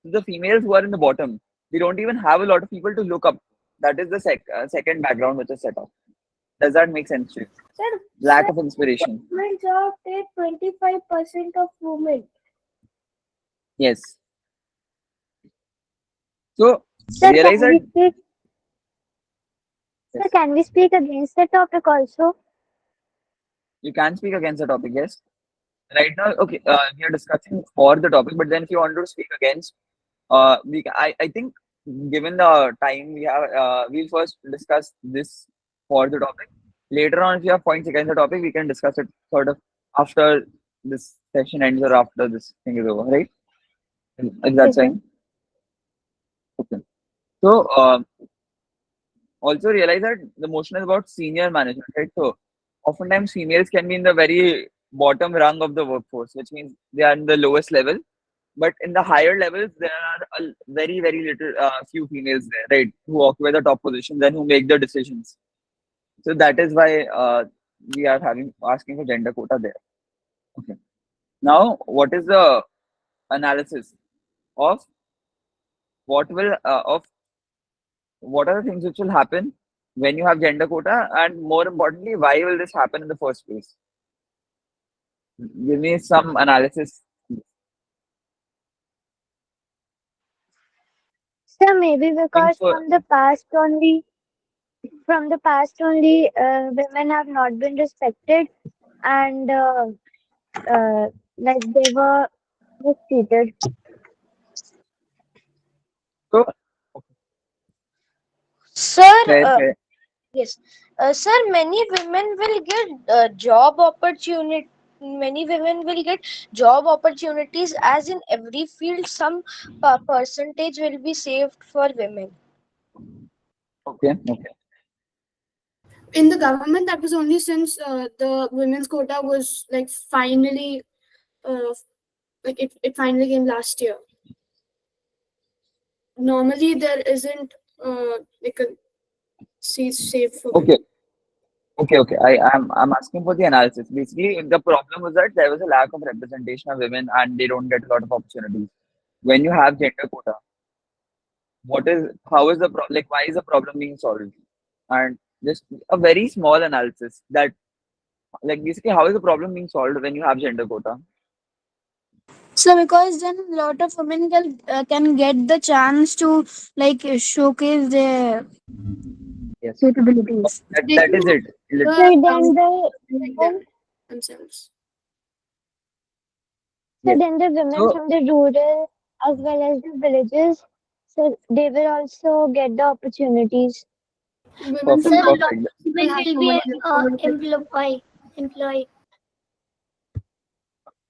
So the females who are in the bottom, they don't even have a lot of people to look up. That is the second background which is set up. Does that make sense to you? Sir, Lack of inspiration. government job take 25% of women. Yes. So Sir, realize that yes, can we speak against the topic also? you can speak against the topic. Yes. Right now, okay, we are discussing for the topic, but then if you want to speak against, I think given the time we have, we'll first discuss this for the topic. Later on, if you have points against the topic, we can discuss it sort of after this session ends or after this thing is over, right? Is that Okay, sir. fine? Okay. So, also realize that the motion is about senior management, right? So, oftentimes females can be in the very bottom rung of the workforce, which means they are in the lowest level. But in the higher levels, there are very little few females there, right, who occupy the top positions and who make the decisions. So that is why we are having asking for gender quota there. Okay. Now, what is the analysis of what will of what are the things which will happen when you have gender quota, and more importantly, why will this happen in the first place? Give me some analysis. So maybe Think because for from the past only, women have not been respected, and like they were mistreated. so Sir, fair, fair. yes, sir, many women will get job opportunity. Many women will get job opportunities, as in every field, some percentage will be saved for women. Okay, okay, In the government, that was only since the women's quota was like finally, it finally came last year. Normally, there isn't like a seat safe for women. okay, okay. I'm asking for the analysis. Basically, the problem was that there was a lack of representation of women, and they don't get a lot of opportunities. When you have gender quota, what is how is the like why is the problem being solved? And just a very small analysis that like basically how is the problem being solved when you have gender quota? So because then a lot of women can get the chance to like showcase their Yes, capabilities. They that can is it. So the then the like women, themselves. so Yes. then the women So from the rural as well as the villages, so they will also get the opportunities. Women from perfect, Sir, the perfect. will have so much employ.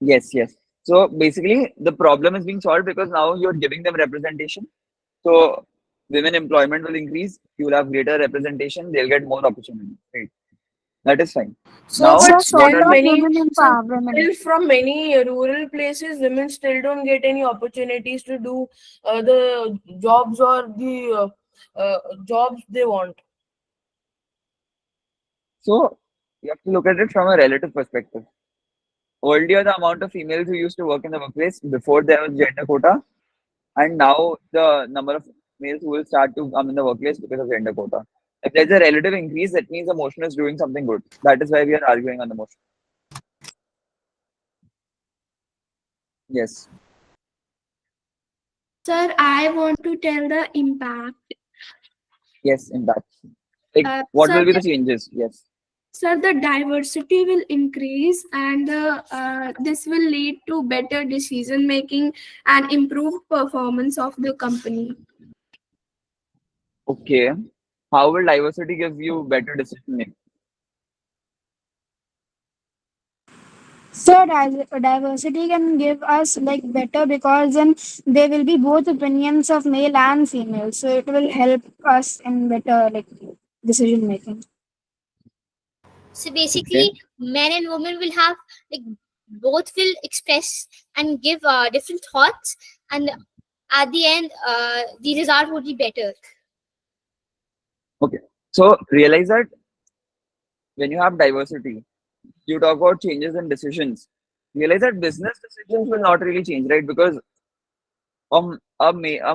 Yes, yes. So basically, the problem is being solved because now you're giving them representation. So women employment will increase. You will have greater representation. They'll get more opportunity. Right. That is fine. So, Now, but what still are the many, still from many rural places, women still don't get any opportunities to do the jobs or the jobs they want. so you have to look at it from a relative perspective. Earlier, the amount of females who used to work in the workplace before there was gender quota, and now the number of males who will start to come in the workplace because of gender quota. If there's a relative increase, that means the motion is doing something good. That is why we are arguing on the motion. Yes. Sir, I want to tell the impact. Yes, in that. Like, what Sir, will be the changes? Yes. sir, the diversity will increase, and this will lead to better decision making and improved performance of the company. Okay. How will diversity give you better decision making? So diversity can give us like better because then there will be both opinions of male and female. So it will help us in better like decision making. So Okay. basically, men and women will have like both will express and give different thoughts, and at the end, the result would be better. Okay. So realize that when you have diversity, you talk about changes in decisions. Realize that business decisions will not really change, right? Because a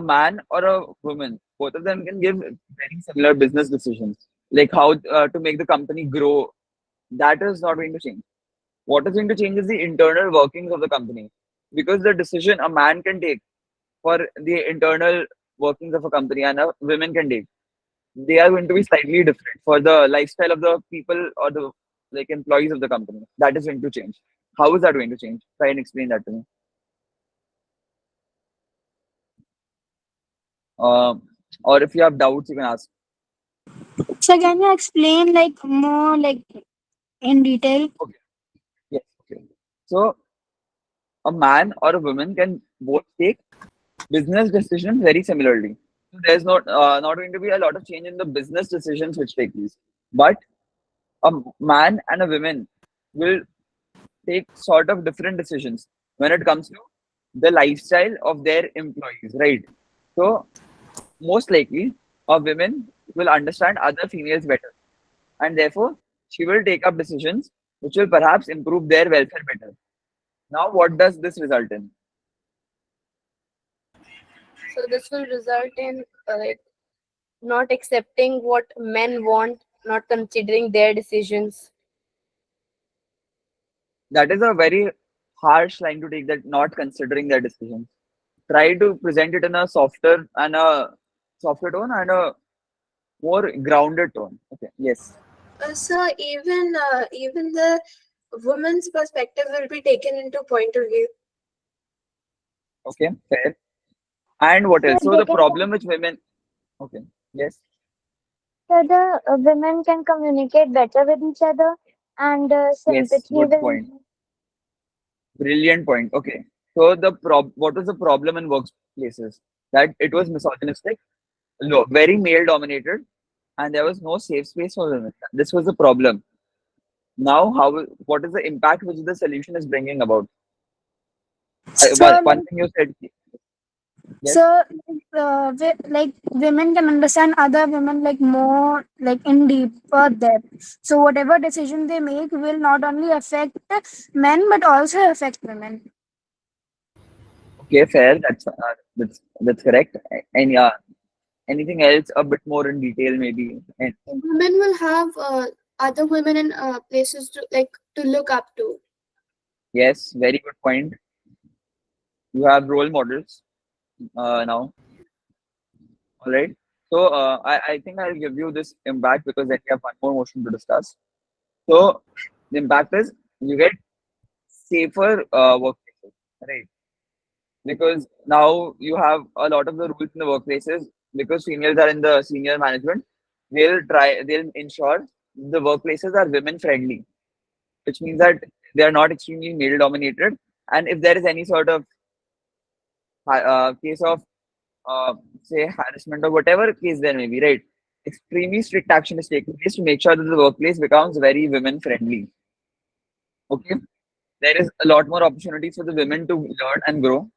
man or a woman, both of them can give very similar business decisions, like how to make the company grow. That is not going to change. What is going to change is the internal workings of the company, because the decision a man can take for the internal workings of a company and a women can take, they are going to be slightly different for the lifestyle of the people or the like employees of the company. That is going to change. How is that going to change? Try and explain that to me. Or if you have doubts, you can ask. So can you explain like more like in detail? Okay. Yes. Okay. So a man or a woman can both take business decisions very similarly. So there's not going to be a lot of change in the business decisions which take place. But a man and a woman will take sort of different decisions when it comes to the lifestyle of their employees, right? So most likely, a woman will understand other females better, and therefore she will take up decisions which will perhaps improve their welfare better. Now, what does this result in? So this will result in like not accepting what men want, not considering their decisions. That is a very harsh line to take, that not considering their decisions. Try to present it in a softer tone and a more grounded tone. Okay. Yes. So even the woman's perspective will be taken into point of view. Okay. Fair. And what So else? So they the can, problem with women. Okay. Yes. so the women can communicate better with each other, and Yes. sympathy Good will point. increase. Brilliant point. Okay. So what was the problem in workplaces? That it was misogynistic, very male dominated, and there was no safe space for women. This was the problem. Now, what is the impact which the solution is bringing about? So, One thing you said, yes. so like women can understand other women like more like in deeper depth. So whatever decision they make will not only affect men but also affect women. Okay, fair. That's correct. And yeah, anything else a bit more in detail, maybe. And Women will have other women in places to look up to. yes, very good point. You have role models now. All right. So I think I'll give you this impact because then we have one more motion to discuss. So the impact is you get safer workplaces, right? Because now you have a lot of the rules in the workplaces, because females are in the senior management. They'll ensure the workplaces are women friendly, which means that they are not extremely male dominated. And if there is any sort of case of say harassment or whatever case there may be, right? Extremely strict action is taken place to make sure that the workplace becomes very women friendly. Okay, there is a lot more opportunities for the women to learn and grow,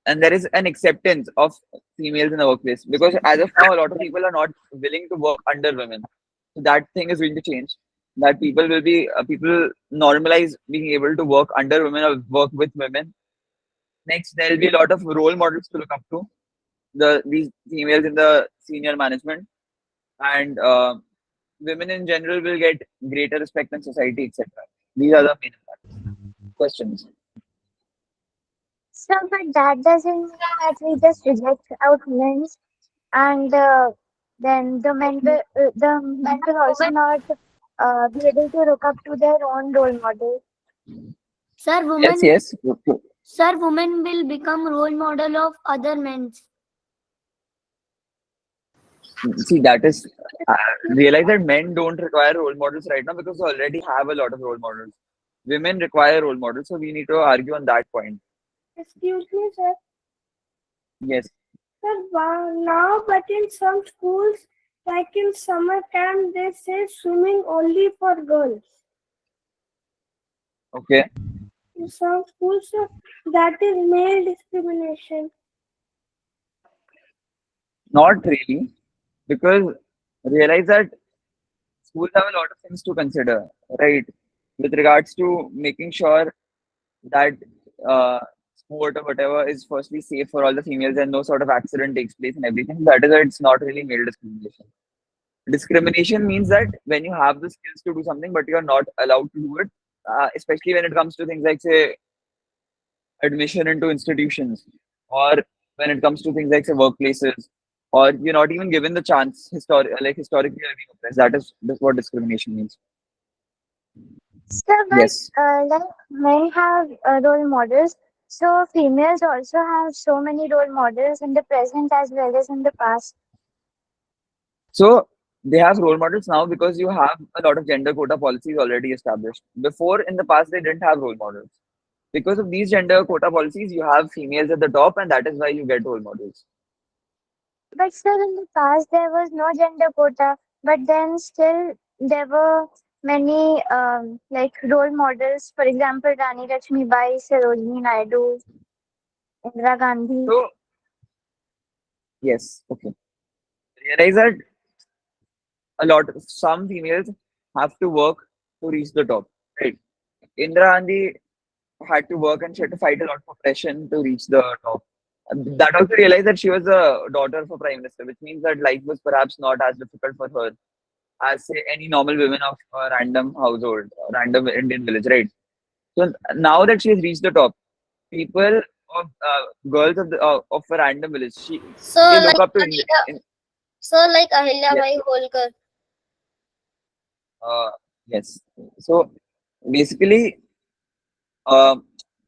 and there is an acceptance of females in the workplace, because as of now a lot of people are not willing to work under women. So that thing is going to change. That people normalize being able to work under women or work with women. Next, there will be a lot of role models to look up to. These females in the senior management, and women in general will get greater respect in society, etc. These are the main questions. So, but that doesn't mean that we just reject out men, and then the men will also not be able to look up to their own role model. Sir, Yes, women, yes. sir, women will become role model of other men. See, that is realize that men don't require role models right now because they already have a lot of role models. Women require role models, so we need to argue on that point. Excuse me, sir. Yes. Sir, now, but in some schools, like in summer camp, they say swimming only for girls. Okay. In some schools, that is male discrimination. Not really, because realize that schools have a lot of things to consider, right? With regards to making sure that uh, sport or whatever is firstly safe for all the females and no sort of accident takes place and everything. That is why it's not really male discrimination. Discrimination means that when you have the skills to do something, but you're not allowed to do it, especially when it comes to things like, say, admission into institutions, or when it comes to things like, say, workplaces, or you're not even given the chance, historically, you're being oppressed. That's what discrimination means. So, Yes. but like men have role models, so females also have so many role models in the present as well as in the past. So they have role models now because you have a lot of gender quota policies already established. Before, in the past, they didn't have role models. Because of these gender quota policies, you have females at the top, and that is why you get role models. But still, in the past, there was no gender quota, but then still there were many like role models. For example, Rani Lakshmibai, Sarojini Naidu, Indira Gandhi. So, yes, okay. Realize that some females have to work to reach the top, right? Indira Gandhi had to work and she had to fight a lot of oppression to reach the top. That also realized that she was a daughter of a prime minister, which means that life was perhaps not as difficult for her as say any normal women of a random household, random Indian village, right? So now that she has reached the top, people of girls of a random village, So they look like up to Ahilya, in, so like Ahilya yes, Bai Holkar. uh, yes. So basically, uh,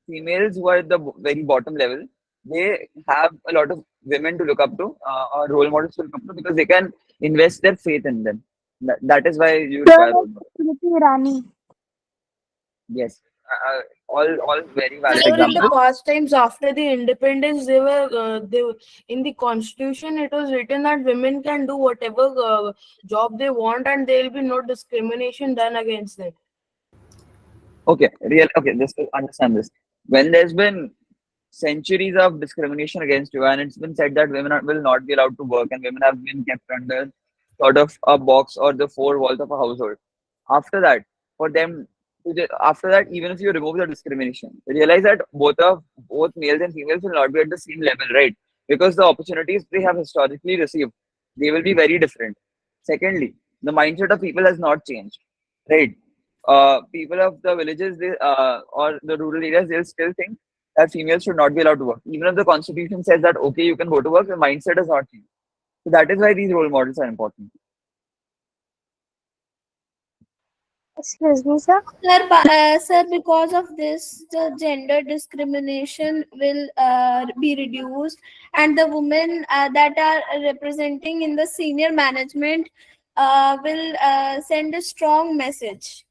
females who are at the very bottom level, they have a lot of women to look up to, or role models to look up to, because they can invest their faith in them. That is why you So require role like models. Smriti Irani. Yes, all very valid Before, in the examples. past times after the independence, they were in the constitution. It was written that women can do whatever job they want, and there will be no discrimination done against them. Okay, real. Okay, just to understand this. When there's been centuries of discrimination against you, and it's been said that will not be allowed to work, and women have been kept under sort of a box or the four walls of a household. After that, for them, after that, even if you remove the discrimination, realize that both males and females will not be at the same level, right? Because the opportunities they have historically received, they will be very different. Secondly, the mindset of people has not changed, right? People of the villages or the rural areas, they'll still think that females should not be allowed to work. Even if the constitution says that, okay, you can go to work, the mindset has not changed. So that is why these role models are important. Excuse me, sir. Sir, because of this, the gender discrimination will be reduced, and the women that are representing in the senior management will send a strong message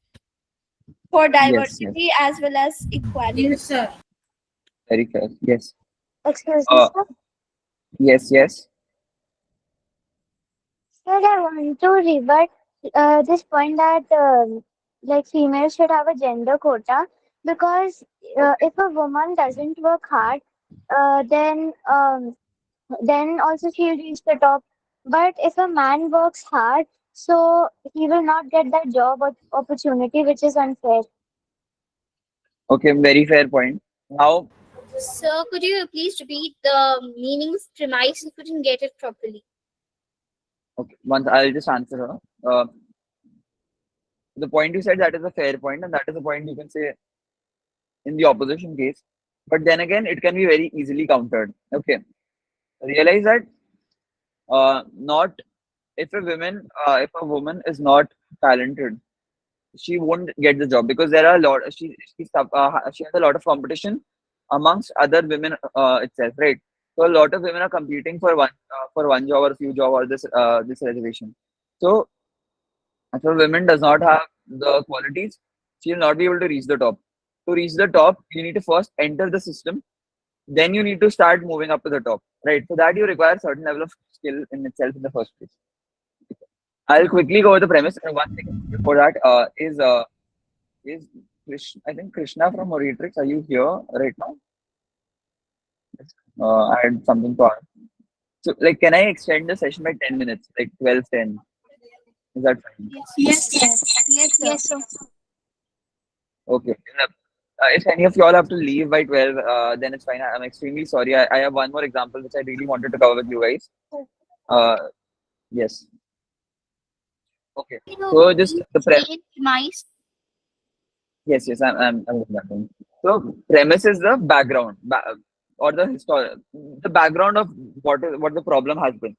for Yes, yes, diversity as well as equality. Yes, sir. very fair. Yes. Excuse me, Uh, sir. yes, yes. Sir, I want to rebut this point that like females should have a gender quota because Okay. if a woman doesn't work hard, then also she'll reach the top. But if a man works hard, so he will not get that job opportunity, which is unfair. Okay, very fair point. Now, So could you please repeat the meanings premise? I couldn't get it properly. okay, once I'll just answer her. The point you said, that is a fair point, and that is a point you can say in the opposition case. But then again, it can be very easily countered. Okay, realize that not if a woman is not talented, she won't get the job because there are a lot. She has a lot of competition amongst other women itself, right? So a lot of women are competing for one job or a few job or this reservation. So if a woman does not have the qualities, she will not be able to reach the top. To reach the top, you need to first enter the system. Then you need to start moving up to the top, right? For that, you require a certain level of skill in itself in the first place. I'll quickly go over the premise. One second before that is I think Krishna from Oritrix. Are you here right now? I had something to ask. So, like, can I extend the session by 10 minutes, like 12:10? Is that fine? Yes, yes, yes, sir. Yes, sir. Okay. If any of y'all have to leave by 12, then it's fine. I'm extremely sorry. I have one more example which I really wanted to cover with you guys. Uh, yes. Okay. Can you So just please the state premise? yes, yes, I'm with that one. So premise is the background or the background of what the problem has been.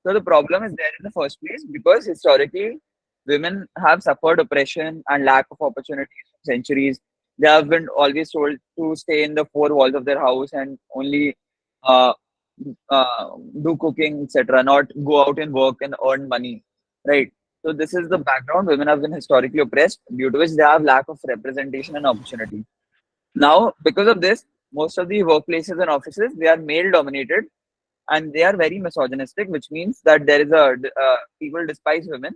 So the problem is there in the first place because historically women have suffered oppression and lack of opportunities for centuries. They have been always told to stay in the four walls of their house and only uh, uh, do cooking, etc. Not go out and work and earn money, right? So this is the background. Women have been historically oppressed, due to which they have lack of representation and opportunity. Now, because of this, most of the workplaces and offices they are male dominated and they are very misogynistic, which means that there is a people despise women,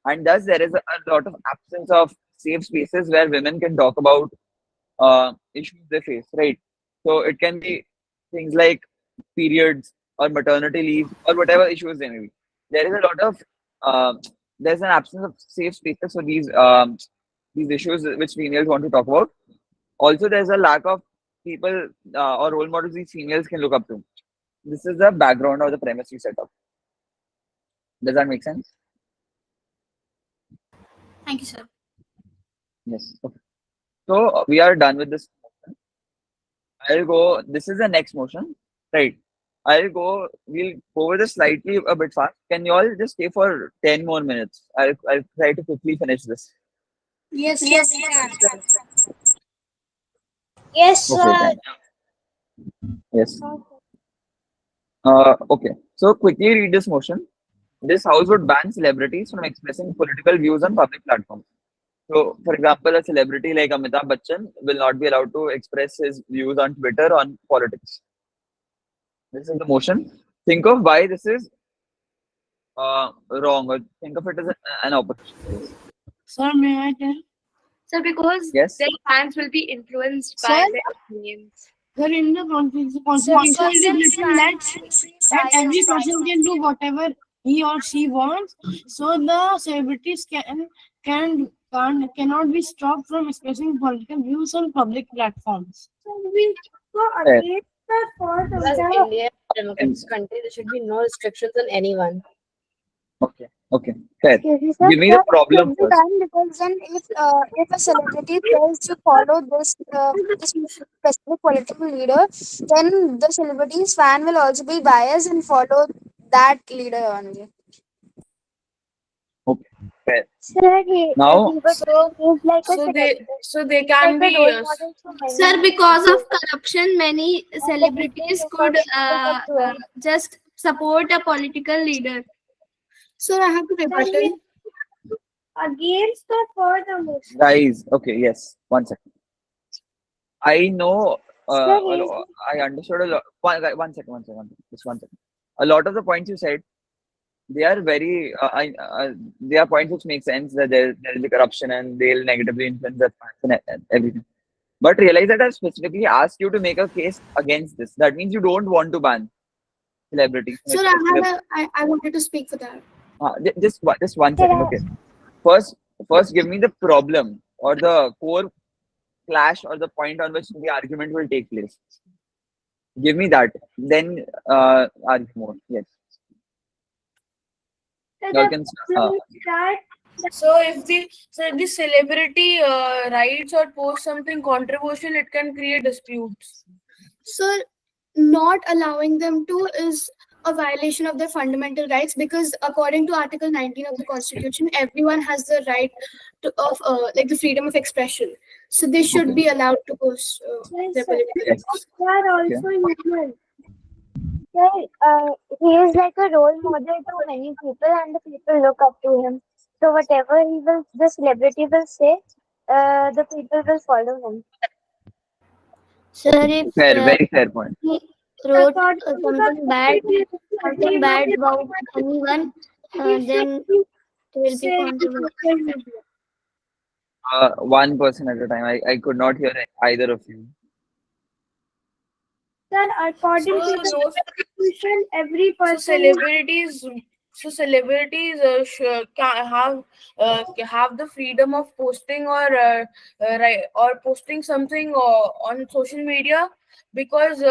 and thus there is a lot of absence of safe spaces where women can talk about issues they face, right? So it can be things like periods or maternity leave or whatever issues they may be. There is a lot of there's an absence of safe spaces for these issues which females want to talk about. Also, there's a lack of people or role models these females can look up to. This is the background or the premise we set up. Does that make sense? Thank you, sir. Yes. Okay. So we are done with this motion. I'll go. This is the next motion, right? I'll go. We'll go with this slightly a bit fast. Can you all just stay for 10 more minutes? I'll try to quickly finish this. Yes, sir. Yes, sir. Yes, Okay. sir. Yes. Okay. So quickly read this motion. This house would ban celebrities from expressing political views on public platforms. So, for example, a celebrity like Amitabh Bachchan will not be allowed to express his views on Twitter on politics. This is the motion. Think of why this is wrong, or think of it as an opposition. Yes. Sir, may I tell? So because Yes. their fans will be influenced Sir? by their opinions. Sir, in the So, constitution, it is written that every since person can do whatever he or she wants. So the celebrities cannot be stopped from expressing political views on public platforms. Fair. Because India is a democratic country, there should be no restrictions on anyone. Okay. Okay. Fair. Excuse me, sir. Give me the problem Should be first. done because then if a celebrity fails to follow this specific political leader, then the celebrity's fan will also be biased and follow that leader only. Okay. Fair. Sir, Now, he's like a So they celebrity, so they like can a be role model for many Sir, because people. of corruption, many celebrities could Look up to him. just support a political leader. Sir, I have to rebuttal. Against the third emotion. guys. Okay. Yes. One second. I know. Sir, I understood a lot. One second. One second. Just one second. A lot of the points you said, they are very. They are points which make sense that there will be corruption and they'll negatively influence the fans and everything. But realize that I've specifically asked you to make a case against this. That means you don't want to ban celebrities. Sir, I wanted to speak for that. Just one second. Okay. First, give me the problem or the core clash or the point on which the argument will take place. Give me that. Then argue more. Yes. Y'all can. So if the celebrity writes or posts something controversial, it can create disputes. Sir, not allowing them to is a violation of their fundamental rights because according to Article 19 of the Constitution, everyone has the right of like the freedom of expression. So they should be allowed to post their political Yes. they are also human. Sir, he is like a role model to many people, and the people look up to him. So whatever the celebrity will say, the people will follow him. Sir, if Fair, very fair point. he wrote something bad about anyone, then it will be controversial. One person at a time. I could not hear either of you. Sir, according So to the those Constitution, every so person celebrities can have the freedom of posting or posting something on social media because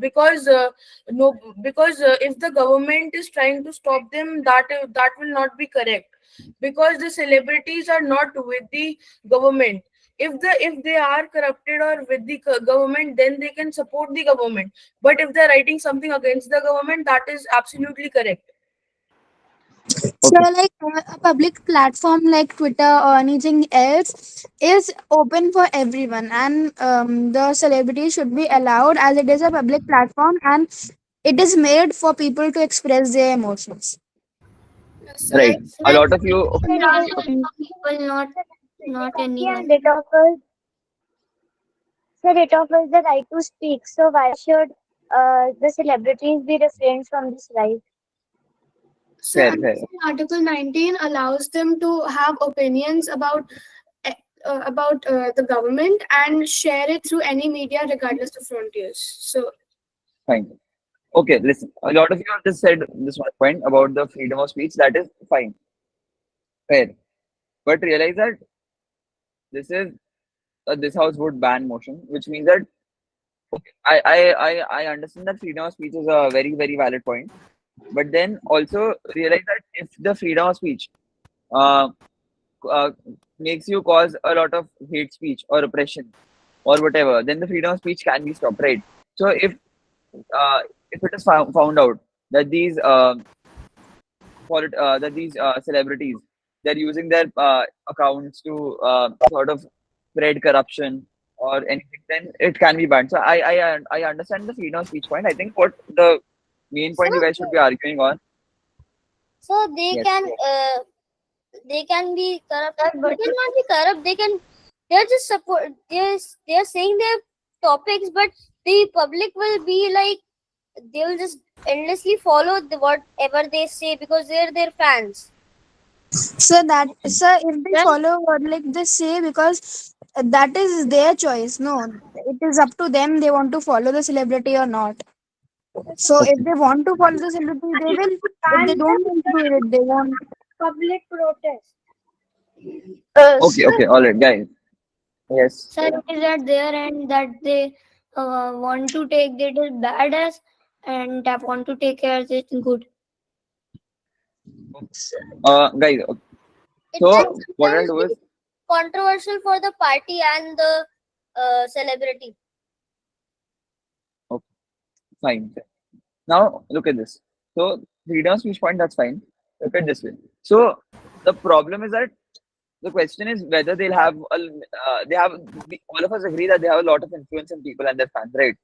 because no because if the government is trying to stop them, that will not be correct because the celebrities are not with the government. If they are corrupted or with the government, then they can support the government, but if they're writing something against the government, that is absolutely correct. So, Okay. like a public platform like Twitter or anything else is open for everyone, and the celebrity should be allowed as it is a public platform and it is made for people to express their emotions. So Right. like A lot of you. Sir, Okay. it Okay. people, not anyone. and it offers the right to speak. So why should the celebrities be refrained from this right? So Fair. I'm Fair. saying Article 19 allows them to have opinions uh, about the government and share it through any media regardless of frontiers. So Fine. Okay, listen. A lot of you have just said this one point about the freedom of speech. That is fine, fair. But realize that this is this house would ban motion, which means that okay, I understand that freedom of speech is a very very valid point. But then also realize that if the freedom of speech uh, uh, makes you cause a lot of hate speech or oppression or whatever, then the freedom of speech can be stopped, right? So uh, if it is found out that these celebrities they're using their accounts to sort of spread corruption or anything, then it can be banned. So I understand the freedom of speech point. I think what the main So point you guys should be arguing on. so Yes. they can be corrupt. They cannot be corrupt. They're just support. They're saying their topics, but the public will be like they will just endlessly follow whatever they say because they're their fans. So that, Okay. so if they Then follow what like they say, because that is their choice. No, it is up to them. They want to follow the celebrity or not. So if Okay. they want to follow the celebrity, they will. If they And don't want to do it, they won't. public protest. Okay. sir, Okay. All right, guys. Yes. sir, it is at their end that they want to take it bad as and want to take care of it good. Guys. Okay. It can So what I'll sometimes do be is controversial for the party and the celebrity. okay, fine. Now look at this. So freedom of speech point, that's fine. Look at this way. So the problem is that the question is whether they'll have all of us agree that they have a lot of influence in people and their fans, right?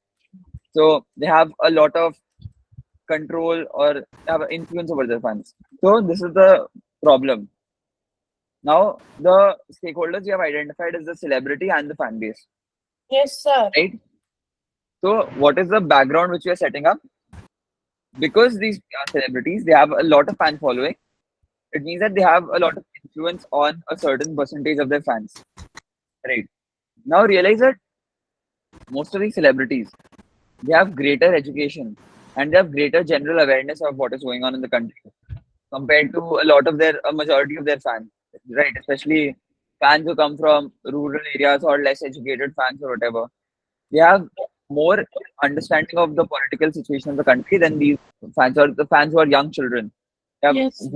So they have a lot of control or have influence over their fans. So this is the problem. Now the stakeholders you have identified is the celebrity and the fan base, Yes, sir. right? So what is the background which we are setting up? Because these celebrities they have a lot of fan following, it means that they have a lot of influence on a certain percentage of their fans, right? Now realize that most of these celebrities they have greater education and they have greater general awareness of what is going on in the country compared to a lot of a majority of their fans, right? Especially fans who come from rural areas or less educated fans or whatever. They have more understanding of the political situation of the country than these fans or the fans who are young children. They have Yes.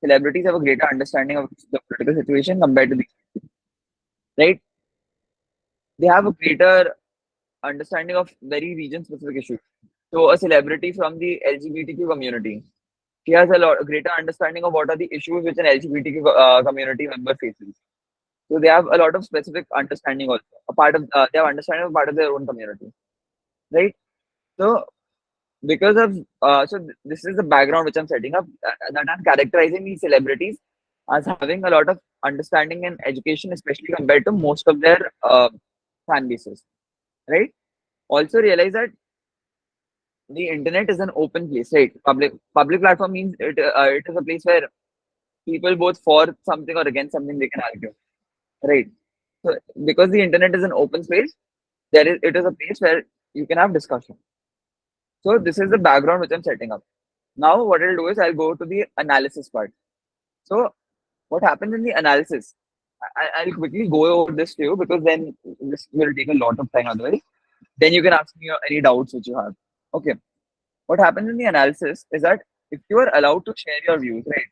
celebrities have a greater understanding of the political situation compared to these, right? They have a greater understanding of very region specific issues. So a celebrity from the LGBTQ community, she has a greater understanding of what are the issues which an LGBTQ community member faces. So they have a lot of specific understanding also. A part of they have understanding of part of their own community, right? So because of this is the background which I'm setting up that I'm characterizing these celebrities as having a lot of understanding and education, especially compared to most of their fan bases, right? Also realize that the internet is an open place, right? Public platform means it is a place where people both for something or against something they can argue, right? So because the internet is an open space, it is a place where you can have discussion. So this is the background which I'm setting up. Now what I'll do is I'll go to the analysis part. So what happens in the analysis? I'll quickly go over this to you because then this will take a lot of time otherwise. Then you can ask me any doubts which you have. Okay. What happens in the analysis is that if you are allowed to share your views, right?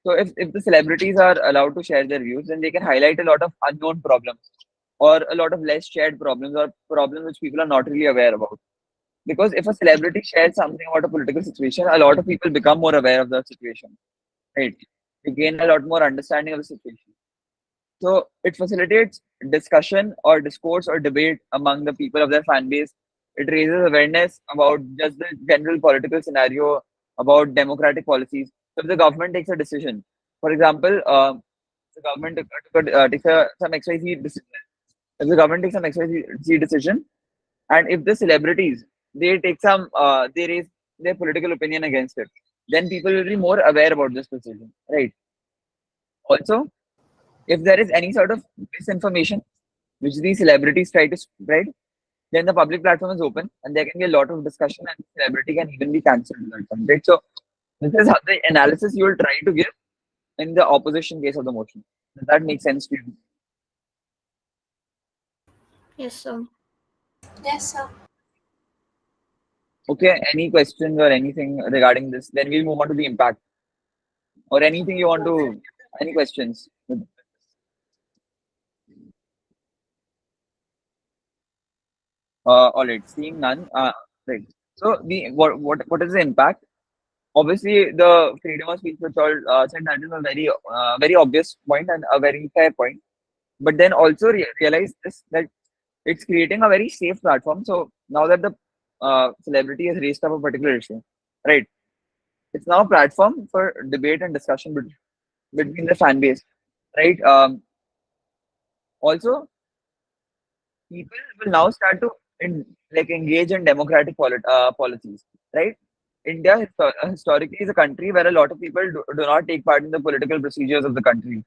So if the celebrities are allowed to share their views, then they can highlight a lot of unknown problems or a lot of less shared problems or problems which people are not really aware about. Because if a celebrity shares something about a political situation, a lot of people become more aware of the situation, right? They gain a lot more understanding of the situation. So it facilitates discussion or discourse or debate among the people of their fan base. It raises awareness about just the general political scenario, about democratic policies. So if the government takes a decision, for example, the government takes some XYZ decision. If the government takes some XYZ decision, and if the celebrities they raise their political opinion against it, then people will be more aware about this decision, right? Also, if there is any sort of misinformation which these celebrities try to spread, then the public platform is open and there can be a lot of discussion and celebrity can even be cancelled at that point, right? So this is how the analysis you will try to give in the opposition case of the motion. Does that make sense to you? Yes, sir. Yes, sir. Okay, any questions or anything regarding this? Then we'll move on to the impact. Or anything you want to, any questions? All right, seeing none. Right. So the what is the impact? Obviously, the freedom of speech, which all said, that is a very obvious point and a very fair point. But then also realize this, that it's creating a very safe platform. So now that the celebrity has raised up a particular issue, right? It's now a platform for debate and discussion between the fan base, right? Also, people will now start to engage in democratic policies, right? India historically is a country where a lot of people do not take part in the political procedures of the country,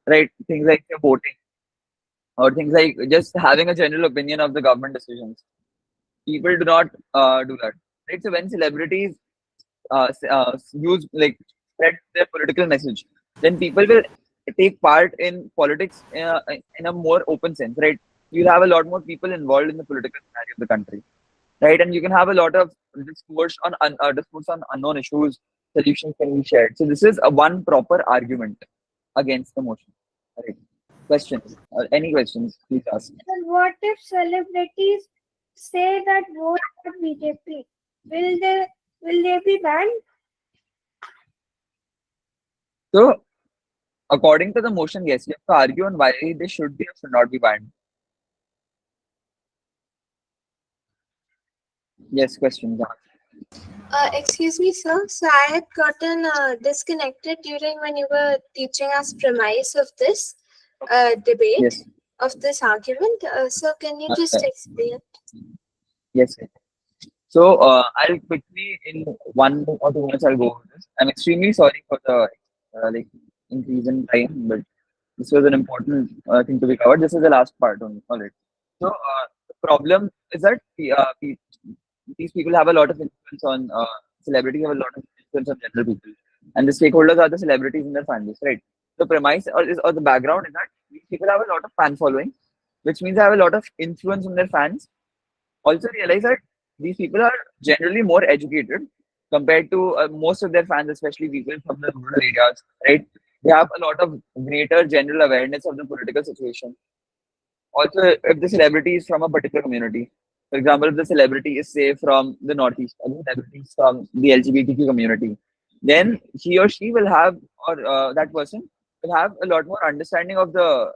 right? Things like voting or things like just having a general opinion of the government decisions. People do not do that, right? So when celebrities use spread their political message, then people will take part in politics in a more open sense, right? You'll have a lot more people involved in the political scenario of the country, right? And you can have a lot of discourse on unknown issues. Solutions can be shared. So this is a one proper argument against the motion. Right? Questions? Any questions? Please ask. And what if celebrities say that vote for BJP? Will they be banned? So according to the motion, yes, you have to argue on why they should be or should not be banned. Yes, questions. Excuse me, sir. So I had gotten disconnected during when you were teaching us premise of this debate, Yes. of this argument. So can you just explain? Yes. So I'll quickly, in 1 or 2 minutes, I'll go over this. I'm extremely sorry for the increase in time, but this was an important thing to be covered. This is the last part on all right. So the problem is that these people have a lot of influence on celebrities have a lot of influence on general people, and the stakeholders are the celebrities in their fan base, right? The premise or the background is that these people have a lot of fan following, which means they have a lot of influence on their fans. Also realize that these people are generally more educated compared to most of their fans, especially people from the rural areas, right? They have a lot of greater general awareness of the political situation. Also, if the celebrity is from a particular community, for example, if the celebrity is say from the northeast, or the celebrity is from the LGBTQ community, then he or she will have, or that person will have a lot more understanding of the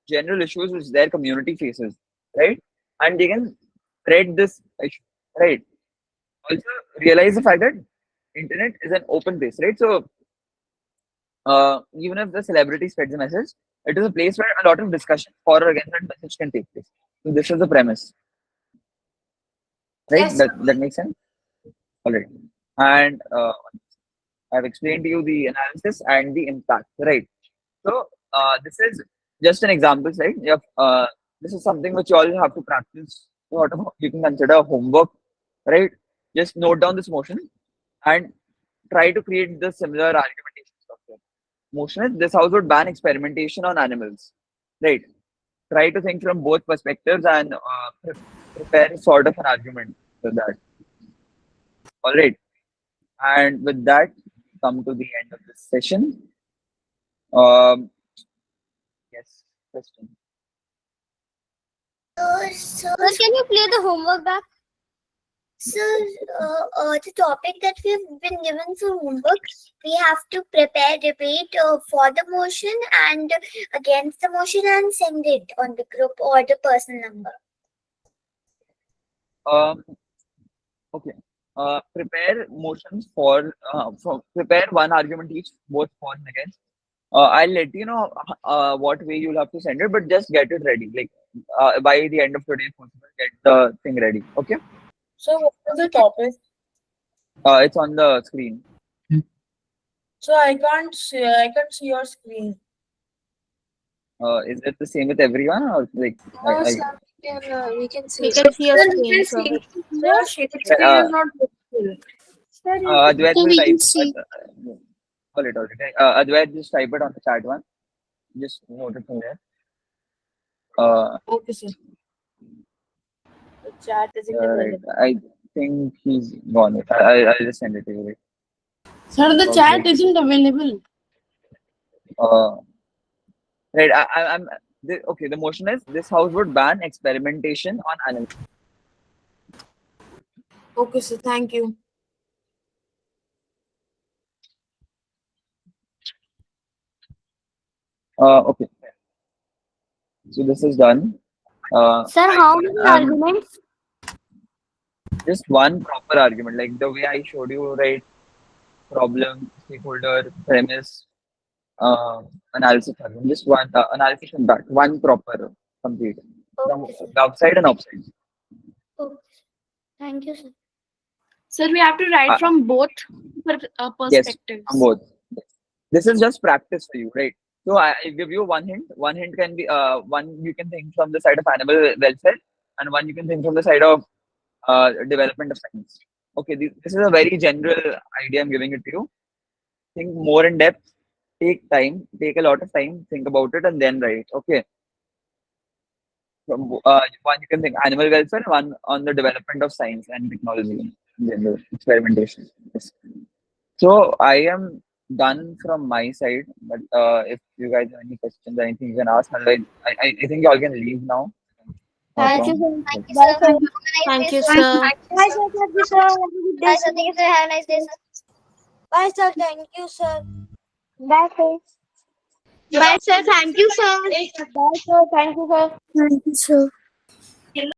general issues which their community faces, right? And they can spread this issue, right? Also, realize the fact that internet is an open place, right? So even if the celebrity spreads a message, it is a place where a lot of discussion for or against that message can take place. So this is the premise, right? Yes, That makes sense. All right, and I've explained to you the analysis and the impact, right? So this is just an example, right? This is something which you all have to practice. Sort of, you can consider homework, right? Just note down this motion and try to create the similar argumentation structure. Motion is this house would ban experimentation on animals, right? Try to think from both perspectives and prepare sort of an argument for that. All right, and with that, come to the end of this session. Yes, question. Sir, can you play the homework back? So, the topic that we've been given for homework, we have to prepare debate for the motion and against the motion and send it on the group or the personal number. Okay. Prepare motions for prepare one argument each, both for and against. I'll let you know what way you'll have to send it, but just get it ready. Like by the end of today, if possible, get the thing ready. Okay. So what is the topic? It's on the screen. So I can't see your screen. Is it the same with everyone, or like? no, sir. We can see. We can see a Sir, we screen, can sir. see the screen is not visible. Advait So will we type. can see. Hold it, hold it. Advait, just type it on the chat one. Just note it from there. Okay, sir. The chat isn't Right. available. I think he's gone. I'll just send it to you. Right? Sir, the Okay. chat isn't available. Right. I'm. Okay. The motion is this house would ban experimentation on animals. Okay, sir. Thank you. Okay. So this is done. Sir, how many arguments? Just one proper argument, like the way I showed you, right? Problem, stakeholder, premise, analysis argument. Just one analysis and back. One proper complete. From Okay, sir. the outside and outside. Okay. Thank you, sir. Sir, we have to write from both Yes, perspectives. from both. Yes. This is just practice for you, right? So I give you one hint. One hint can be one you can think from the side of animal welfare, and one you can think from the side of development of science. Okay, this is a very general idea I'm giving it to you. Think more in depth. Take time. Take a lot of time. Think about it and then write. Okay. One you can think animal welfare, one on the development of science and technology in general, experimentation. Yes. So I am done from my side, but if you guys have any questions, anything you can ask. Otherwise, I think you all can leave now. Thank you, From sir. Bye, sir. Thank you, sir. Bye, sir. Thank you, sir. Have a good day, Bye, sir. sir. Thank you, sir. Have a nice day, sir. Bye, sir. Thank you, sir. Bye, sir. Bye, sir. Thank you, sir. Bye, sir. Thank you, sir. Thank you, sir.